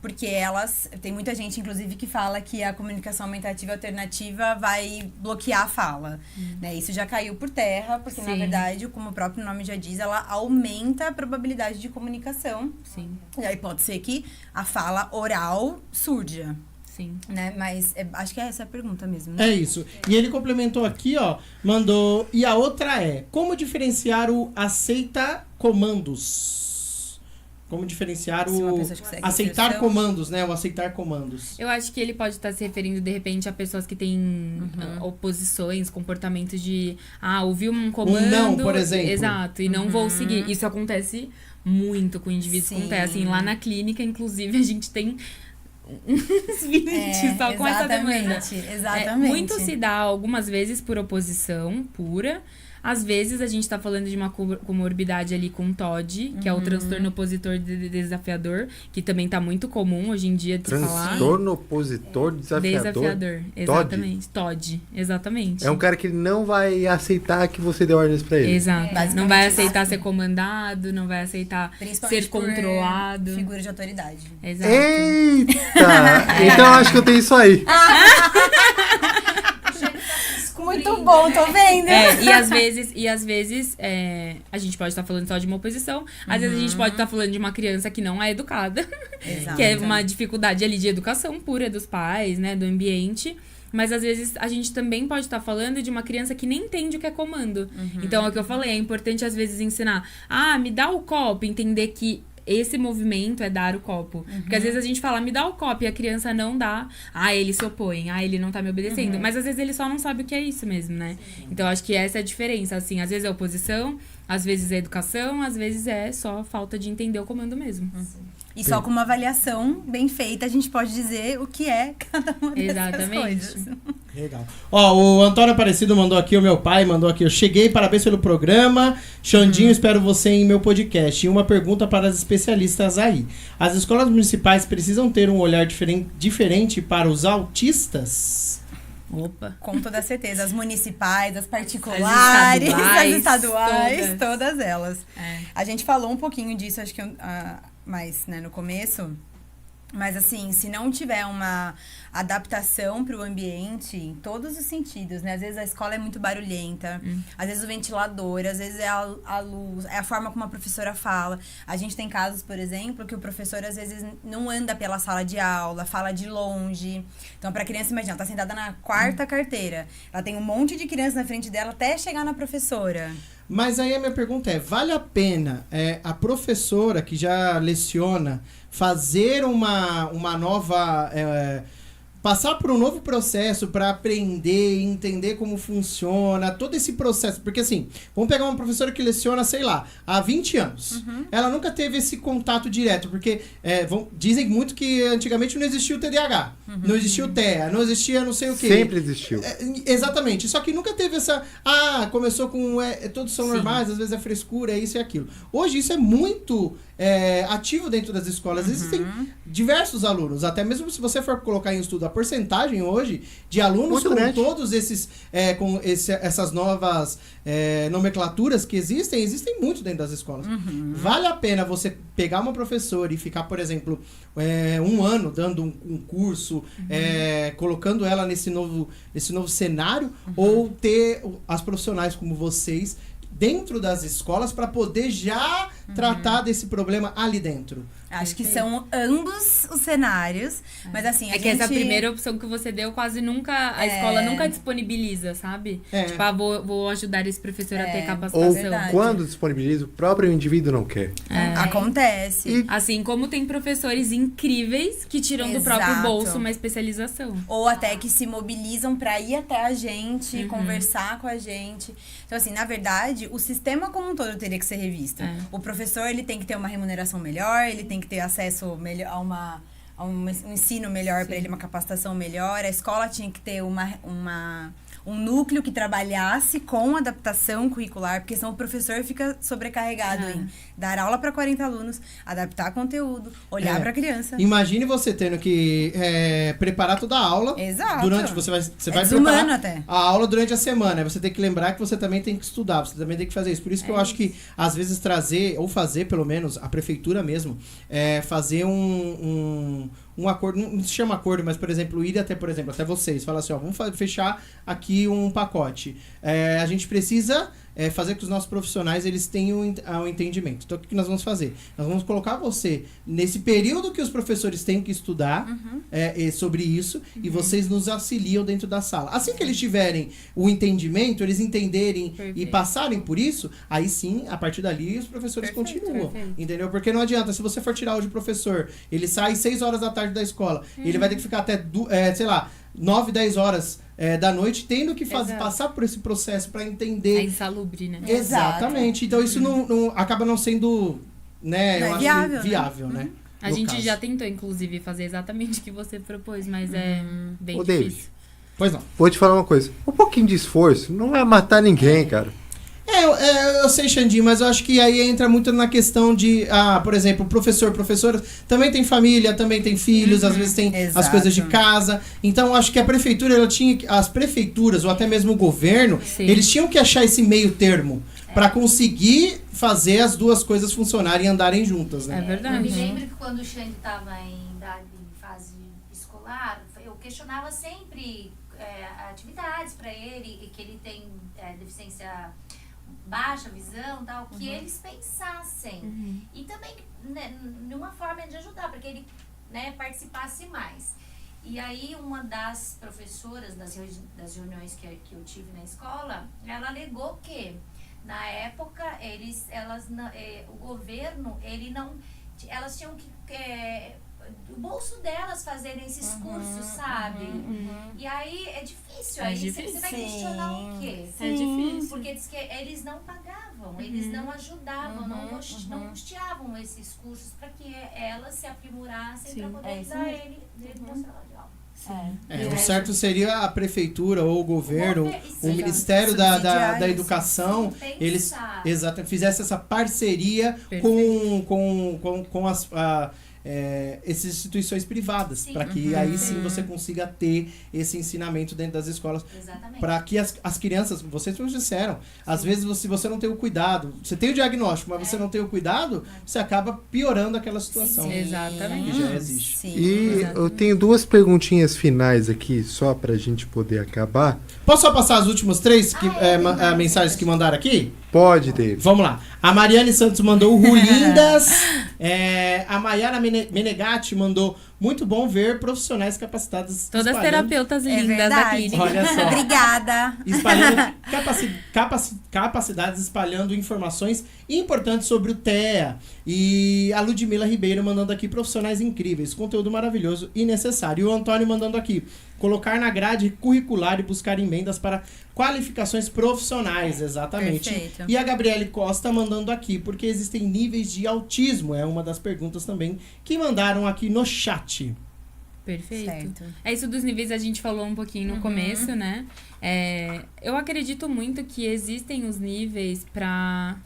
porque elas... Tem muita gente, inclusive, que fala que a comunicação aumentativa e alternativa vai bloquear a fala. Né? Isso já caiu por terra, porque, na verdade, como o próprio nome já diz, ela aumenta a probabilidade de comunicação. Sim. E aí pode ser que a fala oral surja. Sim. Né? Mas acho que essa é a pergunta mesmo, né? É isso. E ele complementou aqui, ó, mandou... E a outra é, como diferenciar o aceita comandos? Como diferenciar o aceitar comandos, né? O aceitar comandos. Eu acho que ele pode estar se referindo, de repente, a pessoas que têm oposições, comportamentos de... ouvir um comando... Um não, por exemplo. Exato, e não vou seguir. Isso acontece muito com indivíduos com TEA. Assim, lá na clínica, inclusive, a gente tem... uns 20 só com essa demanda. Exatamente. Muito se dá algumas vezes por oposição pura. Às vezes a gente tá falando de uma comorbidade ali com TOD, que é o transtorno opositor desafiador, que também tá muito comum hoje em dia de se falar. Transtorno opositor desafiador. Exatamente. TOD, exatamente. É um cara que não vai aceitar que você dê ordens pra ele. Exato. Não vai aceitar ser comandado, não vai aceitar ser controlado. Figura de autoridade. Exato. Eita! Então eu acho que eu tenho isso aí. Muito bom, tô vendo. E às vezes a gente pode estar falando só de uma oposição, às vezes a gente pode estar falando de uma criança que não é educada, que é uma dificuldade ali de educação pura dos pais, né, do ambiente. Mas às vezes a gente também pode estar falando de uma criança que nem entende o que é comando. Então é o que eu falei, é importante às vezes ensinar, me dá o copo, entender que esse movimento é dar o copo. Porque às vezes a gente fala, me dá o copo, e a criança não dá. Ele se opõe. Ele não tá me obedecendo. Mas às vezes ele só não sabe o que é isso mesmo, né? Sim. Então acho que essa é a diferença, assim. Às vezes é oposição, às vezes é educação, às vezes é só falta de entender o comando mesmo. E só com uma avaliação bem feita, a gente pode dizer o que é cada uma dessas coisas. Legal. Ó, o Antônio Aparecido mandou aqui, o meu pai mandou aqui, eu cheguei, parabéns pelo programa, Xandinho, espero você em meu podcast. E uma pergunta para as especialistas aí. As escolas municipais precisam ter um olhar diferente para os autistas? Opa. Com toda certeza. As municipais, as particulares, as estaduais, todas elas. A gente falou um pouquinho disso, acho que mais, né, no começo. Mas, assim, se não tiver uma adaptação para o ambiente, em todos os sentidos, né? Às vezes a escola é muito barulhenta, às vezes o ventilador, às vezes é a luz, é a forma como a professora fala. A gente tem casos, por exemplo, que o professor, às vezes, não anda pela sala de aula, fala de longe. Então, para a criança, imagina, ela tá sentada na quarta carteira. Ela tem um monte de criança na frente dela até chegar na professora. Mas aí a minha pergunta é, vale a pena a professora que já leciona fazer uma nova... passar por um novo processo para aprender, entender como funciona, todo esse processo. Porque assim, vamos pegar uma professora que leciona, sei lá, há 20 anos. Ela nunca teve esse contato direto, porque dizem muito que antigamente não existia o TDAH, não existia o TEA, não existia não sei o quê. Sempre existiu. Exatamente, só que nunca teve essa... começou com... todos são normais, às vezes é frescura, é isso e aquilo. Hoje isso é muito... ativo dentro das escolas. Existem diversos alunos, até mesmo se você for colocar em estudo a porcentagem hoje de alunos muito com grande. Todos esses essas novas nomenclaturas que existem muito dentro das escolas. Vale a pena você pegar uma professora e ficar, por exemplo, um ano dando um curso, colocando ela nesse novo cenário, ou ter as profissionais como vocês dentro das escolas para poder já tratar desse problema ali dentro? Acho que são ambos os cenários, mas assim, que essa primeira opção que você deu quase nunca, a escola nunca disponibiliza, sabe? Tipo, vou ajudar esse professor a ter capacitação. Ou quando disponibiliza, o próprio indivíduo não quer. Acontece. Assim como tem professores incríveis que tiram do próprio bolso uma especialização. Ou até que se mobilizam para ir até a gente, conversar com a gente. Então assim, na verdade, o sistema como um todo teria que ser revisto. O professor, ele tem que ter uma remuneração melhor, ele tem que ter acesso melhor a um ensino melhor para ele, uma capacitação melhor. A escola tinha que ter um núcleo que trabalhasse com adaptação curricular, porque senão o professor fica sobrecarregado em dar aula para 40 alunos, adaptar conteúdo, olhar para a criança. Imagine você tendo que preparar toda a aula. Exato. Você vai preparar até a aula durante a semana. Você tem que lembrar que você também tem que estudar, você também tem que fazer isso. Por isso que eu acho que, às vezes, fazer, pelo menos, a prefeitura mesmo, fazer um acordo, não se chama acordo, mas, por exemplo, ir até vocês, falar assim, vamos fechar aqui um pacote. A gente precisa fazer com que os nossos profissionais, eles tenham um entendimento. Então, o que nós vamos fazer? Nós vamos colocar você nesse período que os professores têm que estudar sobre isso, e vocês nos auxiliam dentro da sala. Assim que eles tiverem o entendimento, eles entenderem e passarem por isso, aí sim, a partir dali, os professores continuam. Entendeu? Porque não adianta, se você for tirar hoje o professor, ele sai 6 horas da tarde da escola, ele vai ter que ficar até, 9, 10 horas da noite, tendo que passar por esse processo para entender. É insalubre, né? Exatamente. Então isso não acaba não sendo, eu acho viável, né? A gente já tentou, inclusive, fazer exatamente o que você propôs, mas é bem difícil. David, pois não. Vou te falar uma coisa. Um pouquinho de esforço não vai matar ninguém, cara. Eu sei, Xandinho, mas eu acho que aí entra muito na questão de, por exemplo, professora, também tem família, também tem filhos, às vezes tem as coisas de casa. Então, eu acho que a prefeitura, as prefeituras, ou até mesmo o governo, eles tinham que achar esse meio termo para conseguir fazer as duas coisas funcionarem e andarem juntas, né? É verdade. Eu me lembro que quando o Xande estava em fase escolar, eu questionava sempre atividades para ele, e que ele tem deficiência... baixa visão, tal, que eles pensassem. E também, numa forma de ajudar, para que ele participasse mais. E aí, uma das professoras das reuniões que eu tive na escola, ela alegou que, na época, o governo, elas tinham que... o bolso delas fazerem esses cursos, sabe? E aí é difícil. Aí você vai questionar o quê? É difícil. Porque diz que eles não pagavam, eles não ajudavam, não custeavam esses cursos para que elas se aprimorassem para poder dar ele na sala de aula. O certo seria a prefeitura ou o governo, o Ministério da Educação, eles fizessem essa parceria com as essas instituições privadas, para que aí sim você consiga ter esse ensinamento dentro das escolas, para que as crianças, vocês nos disseram, às vezes se você não tem o cuidado, você tem o diagnóstico, mas você não tem o cuidado, você acaba piorando aquela situação que já existe. Eu tenho 2 perguntinhas finais aqui, só pra gente poder acabar. Posso só passar as últimas 3 mensagens que mandaram aqui? Pode, David. Vamos lá. A Mariane Santos mandou Rulindas. A Mayara Menegatti mandou muito bom ver profissionais capacitados. Todas terapeutas lindas da clínica. Olha só. Obrigada. Espalhando capacidades, espalhando informações importantes sobre o TEA. E a Ludmila Ribeiro mandando aqui profissionais incríveis, conteúdo maravilhoso e necessário. E o Antônio mandando aqui, colocar na grade curricular e buscar emendas para qualificações profissionais, exatamente. Perfeito. E a Gabriele Costa mandando aqui, porque existem níveis de autismo, é uma das perguntas também que mandaram aqui no chat. Perfeito. Certo. É isso dos níveis, a gente falou um pouquinho no começo, né? Eu acredito muito que existem os níveis pra...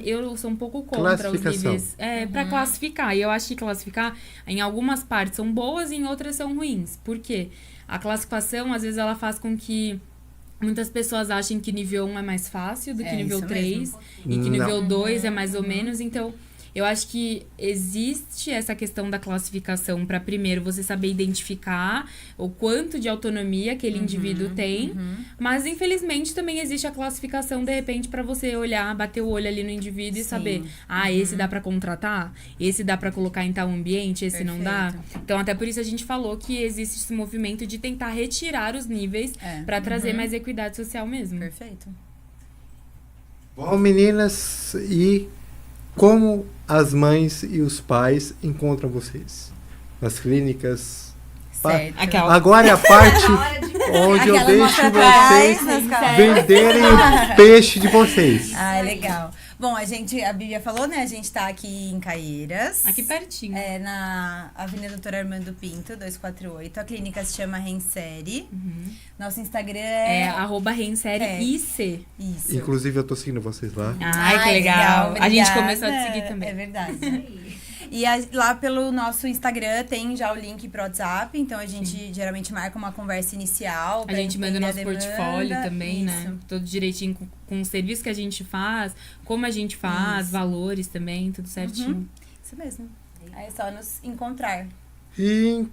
eu sou um pouco contra os níveis. Pra classificar. E eu acho que classificar, em algumas partes são boas e em outras são ruins. Por quê? A classificação, às vezes, ela faz com que muitas pessoas achem que nível 1 é mais fácil do que nível 3. Mesmo. E que nível 2 é mais ou menos. Então, eu acho que existe essa questão da classificação para, primeiro, você saber identificar o quanto de autonomia aquele indivíduo tem. Mas, infelizmente, também existe a classificação, de repente, para você olhar, bater o olho ali no indivíduo e saber, esse dá para contratar? Esse dá para colocar em tal ambiente? Esse não dá? Então, até por isso a gente falou que existe esse movimento de tentar retirar os níveis para trazer mais equidade social mesmo. Perfeito. Bom, meninas, e como as mães e os pais encontram vocês? Nas clínicas? Agora é a parte onde eu deixo vocês venderem o peixe de vocês. Legal. Bom, a Bíblia falou, né? A gente tá aqui em Caieiras. Aqui pertinho. Na Avenida Doutor Armando Pinto, 248. A clínica se chama Renseri. Nosso Instagram é @RenseriIC. Isso. Inclusive, eu tô seguindo vocês lá. Ai, que legal. A gente começou a te seguir também. É verdade. E lá pelo nosso Instagram tem já o link pro WhatsApp, então a gente geralmente marca uma conversa inicial. A gente manda o nosso portfólio também, isso. né? Todo direitinho com o serviço que a gente faz, como a gente faz, valores também, tudo certinho. Isso mesmo. Aí é só nos encontrar. E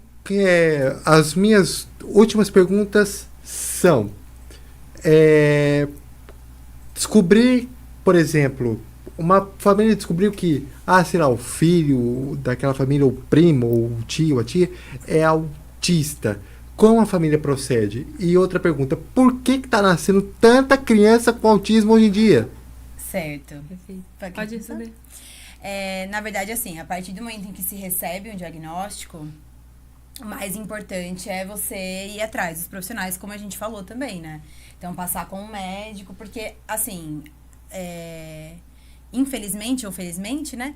as minhas últimas perguntas são... descobrir, por exemplo... Uma família descobriu que, sei lá, o filho daquela família, o primo, ou o tio, a tia, é autista. Como a família procede? E outra pergunta, por que tá nascendo tanta criança com autismo hoje em dia? Certo. Perfeito. Pode responder. Na verdade, assim, a partir do momento em que se recebe um diagnóstico, o mais importante é você ir atrás dos profissionais, como a gente falou também, né? Então, passar com um médico, porque, assim... Infelizmente ou felizmente, né?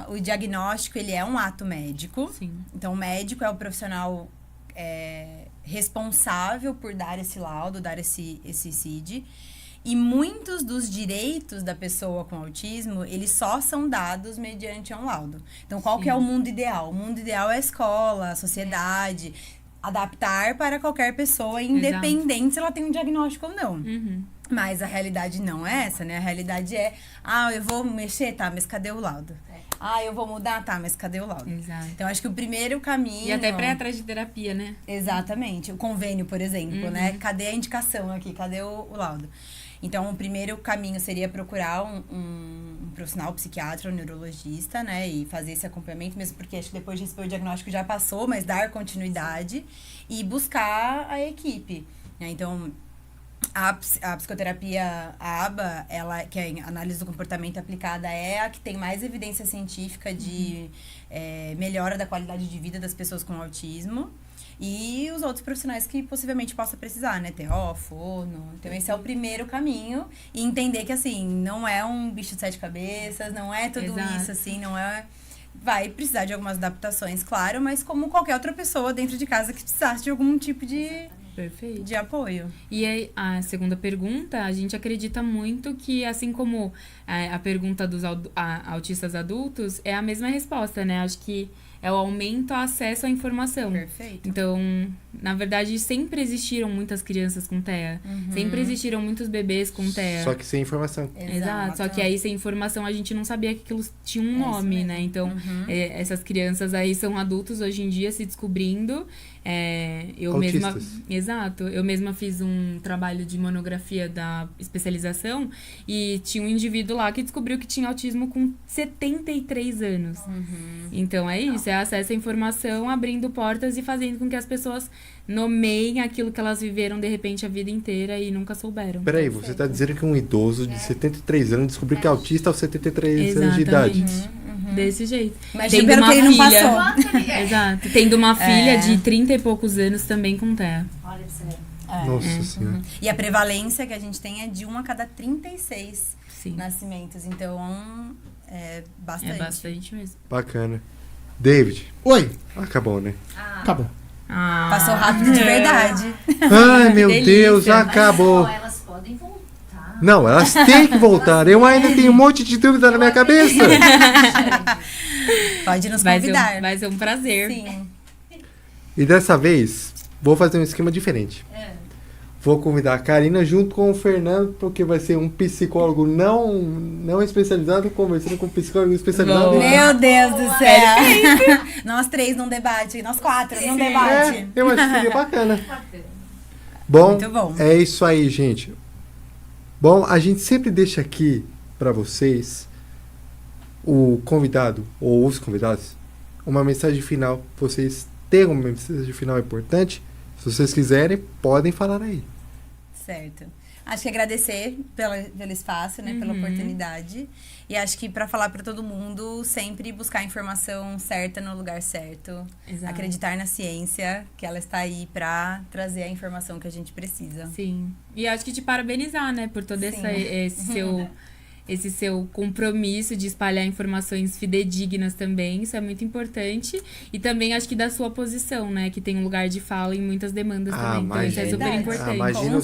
O diagnóstico, ele é um ato médico. Sim. Então, o médico é o profissional responsável por dar esse laudo, dar esse CID. E muitos dos direitos da pessoa com autismo, eles só são dados mediante um laudo. Então, qual que é o mundo ideal? O mundo ideal é a escola, a sociedade, adaptar para qualquer pessoa, independente se ela tem um diagnóstico ou não. Mas a realidade não é essa, né? A realidade é, eu vou mexer, tá, mas cadê o laudo? Eu vou mudar, tá, mas cadê o laudo? Exato. Então, acho que o primeiro caminho... E até pra ir atrás de terapia, né? Exatamente. O convênio, por exemplo, né? Cadê a indicação aqui? Cadê o laudo? Então, o primeiro caminho seria procurar um profissional psiquiatra ou neurologista, né? E fazer esse acompanhamento, mesmo porque acho que depois de receber o diagnóstico já passou, mas dar continuidade e buscar a equipe, né? Então... A psicoterapia, a ABA, que é a análise do comportamento aplicada, é a que tem mais evidência científica de melhora da qualidade de vida das pessoas com autismo. E os outros profissionais que possivelmente possa precisar, né? TO, fono. Então, esse é o primeiro caminho. E entender que, assim, não é um bicho de 7 cabeças, não é tudo isso, assim, não é... Vai precisar de algumas adaptações, claro, mas como qualquer outra pessoa dentro de casa que precisasse de algum tipo de apoio. E aí, a segunda pergunta, a gente acredita muito que, assim como a pergunta dos autistas adultos, é a mesma resposta, né? Acho que é o aumento ao acesso à informação. Perfeito. Então, na verdade, sempre existiram muitas crianças com TEA. Sempre existiram muitos bebês com TEA. Só que sem informação. Exato. Só que aí, sem informação, a gente não sabia que aquilo tinha um nome, né? Então, essas crianças aí são adultos hoje em dia se descobrindo. Eu mesma... Exato. Eu mesma fiz um trabalho de monografia da especialização e tinha um indivíduo lá que descobriu que tinha autismo com 73 anos. Então, é isso. É acesso à informação, abrindo portas e fazendo com que as pessoas nomeiem aquilo que elas viveram, de repente, a vida inteira e nunca souberam. Peraí, você tá dizendo que um idoso de 73 anos descobriu que é autista aos 73 anos de idade. Desse jeito. Mas espero que ele não passou. Exato. Tendo uma filha de 30 e poucos anos também com TEA. Olha pra você ver. Nossa Senhora. E a prevalência que a gente tem é de 1 a cada 36 nascimentos. Então, é bastante. É bastante mesmo. Bacana. David. Oi. Acabou, né? Acabou. Passou rápido de verdade. Ai, meu Deus, acabou. Mas, elas podem voltar. Não, elas têm que voltar. Eu ainda tenho um monte de dúvida na minha cabeça. Pode nos convidar. Vai ser um prazer. Sim. E dessa vez, vou fazer um esquema diferente. Vou convidar a Karina junto com o Fernando, porque vai ser um psicólogo não especializado conversando com um psicólogo especializado. Meu Deus do céu. Nós 3 num debate, nós 4 num debate. Eu acho que seria bacana. Bom, muito bom. É isso aí, gente. Bom, a gente sempre deixa aqui para vocês, o convidado ou os convidados, uma mensagem final. Vocês têm uma mensagem final importante? Se vocês quiserem, podem falar aí. Certo. Acho que agradecer pelo espaço, né, pela oportunidade. E acho que para falar para todo mundo, sempre buscar a informação certa no lugar certo. Exato. Acreditar na ciência, que ela está aí para trazer a informação que a gente precisa. Sim. E acho que te parabenizar, né, por todo esse seu compromisso de espalhar informações fidedignas também, isso é muito importante. E também acho que da sua posição, né, que tem um lugar de fala em muitas demandas também. Então isso é super importante. Imagina,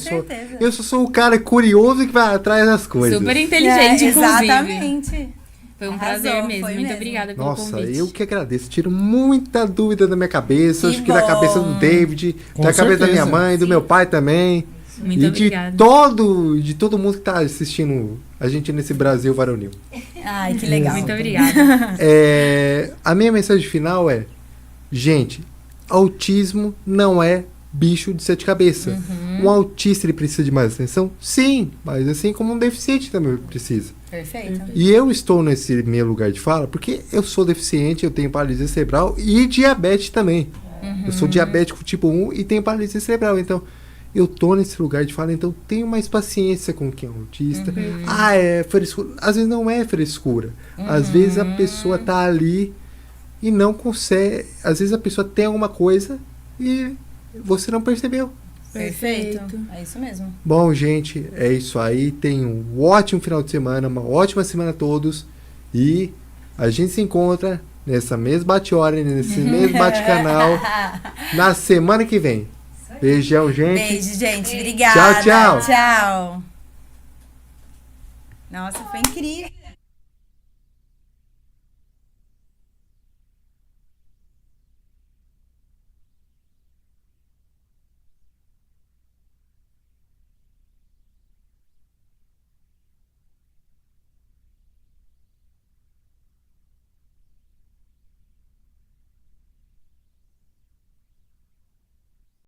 eu sou o cara curioso que vai atrás das coisas. Super inteligente, inclusive. Exatamente. Foi um prazer mesmo. Muito obrigada pelo convite. Nossa, eu que agradeço. Tiro muita dúvida da minha cabeça. Acho que da cabeça do David, da cabeça da minha mãe, do meu pai também. Muito obrigada. De todo mundo que tá assistindo a gente nesse Brasil varonil. Ai, que legal. Muito obrigada. A minha mensagem final é: gente, autismo não é bicho de 7 cabeças. Um autista, ele precisa de mais atenção? Sim, mas assim como um deficiente também precisa. Perfeito. E eu estou nesse meu lugar de fala porque eu sou deficiente, eu tenho paralisia cerebral e diabetes também. Eu sou diabético tipo 1 e tenho paralisia cerebral, então eu tô nesse lugar de fala, então tenho mais paciência com quem é autista. É frescura. Às vezes não é frescura. Às vezes a pessoa tá ali e não consegue. Às vezes a pessoa tem alguma coisa e você não percebeu. Perfeito. É isso mesmo. Bom, gente, é isso aí. Tenham um ótimo final de semana, uma ótima semana a todos. E a gente se encontra nessa mesma bate-hora, nesse mesmo bate-canal, na semana que vem. Beijão, gente. Beijo, gente. Obrigada. Tchau, tchau. Tchau. Nossa, foi incrível.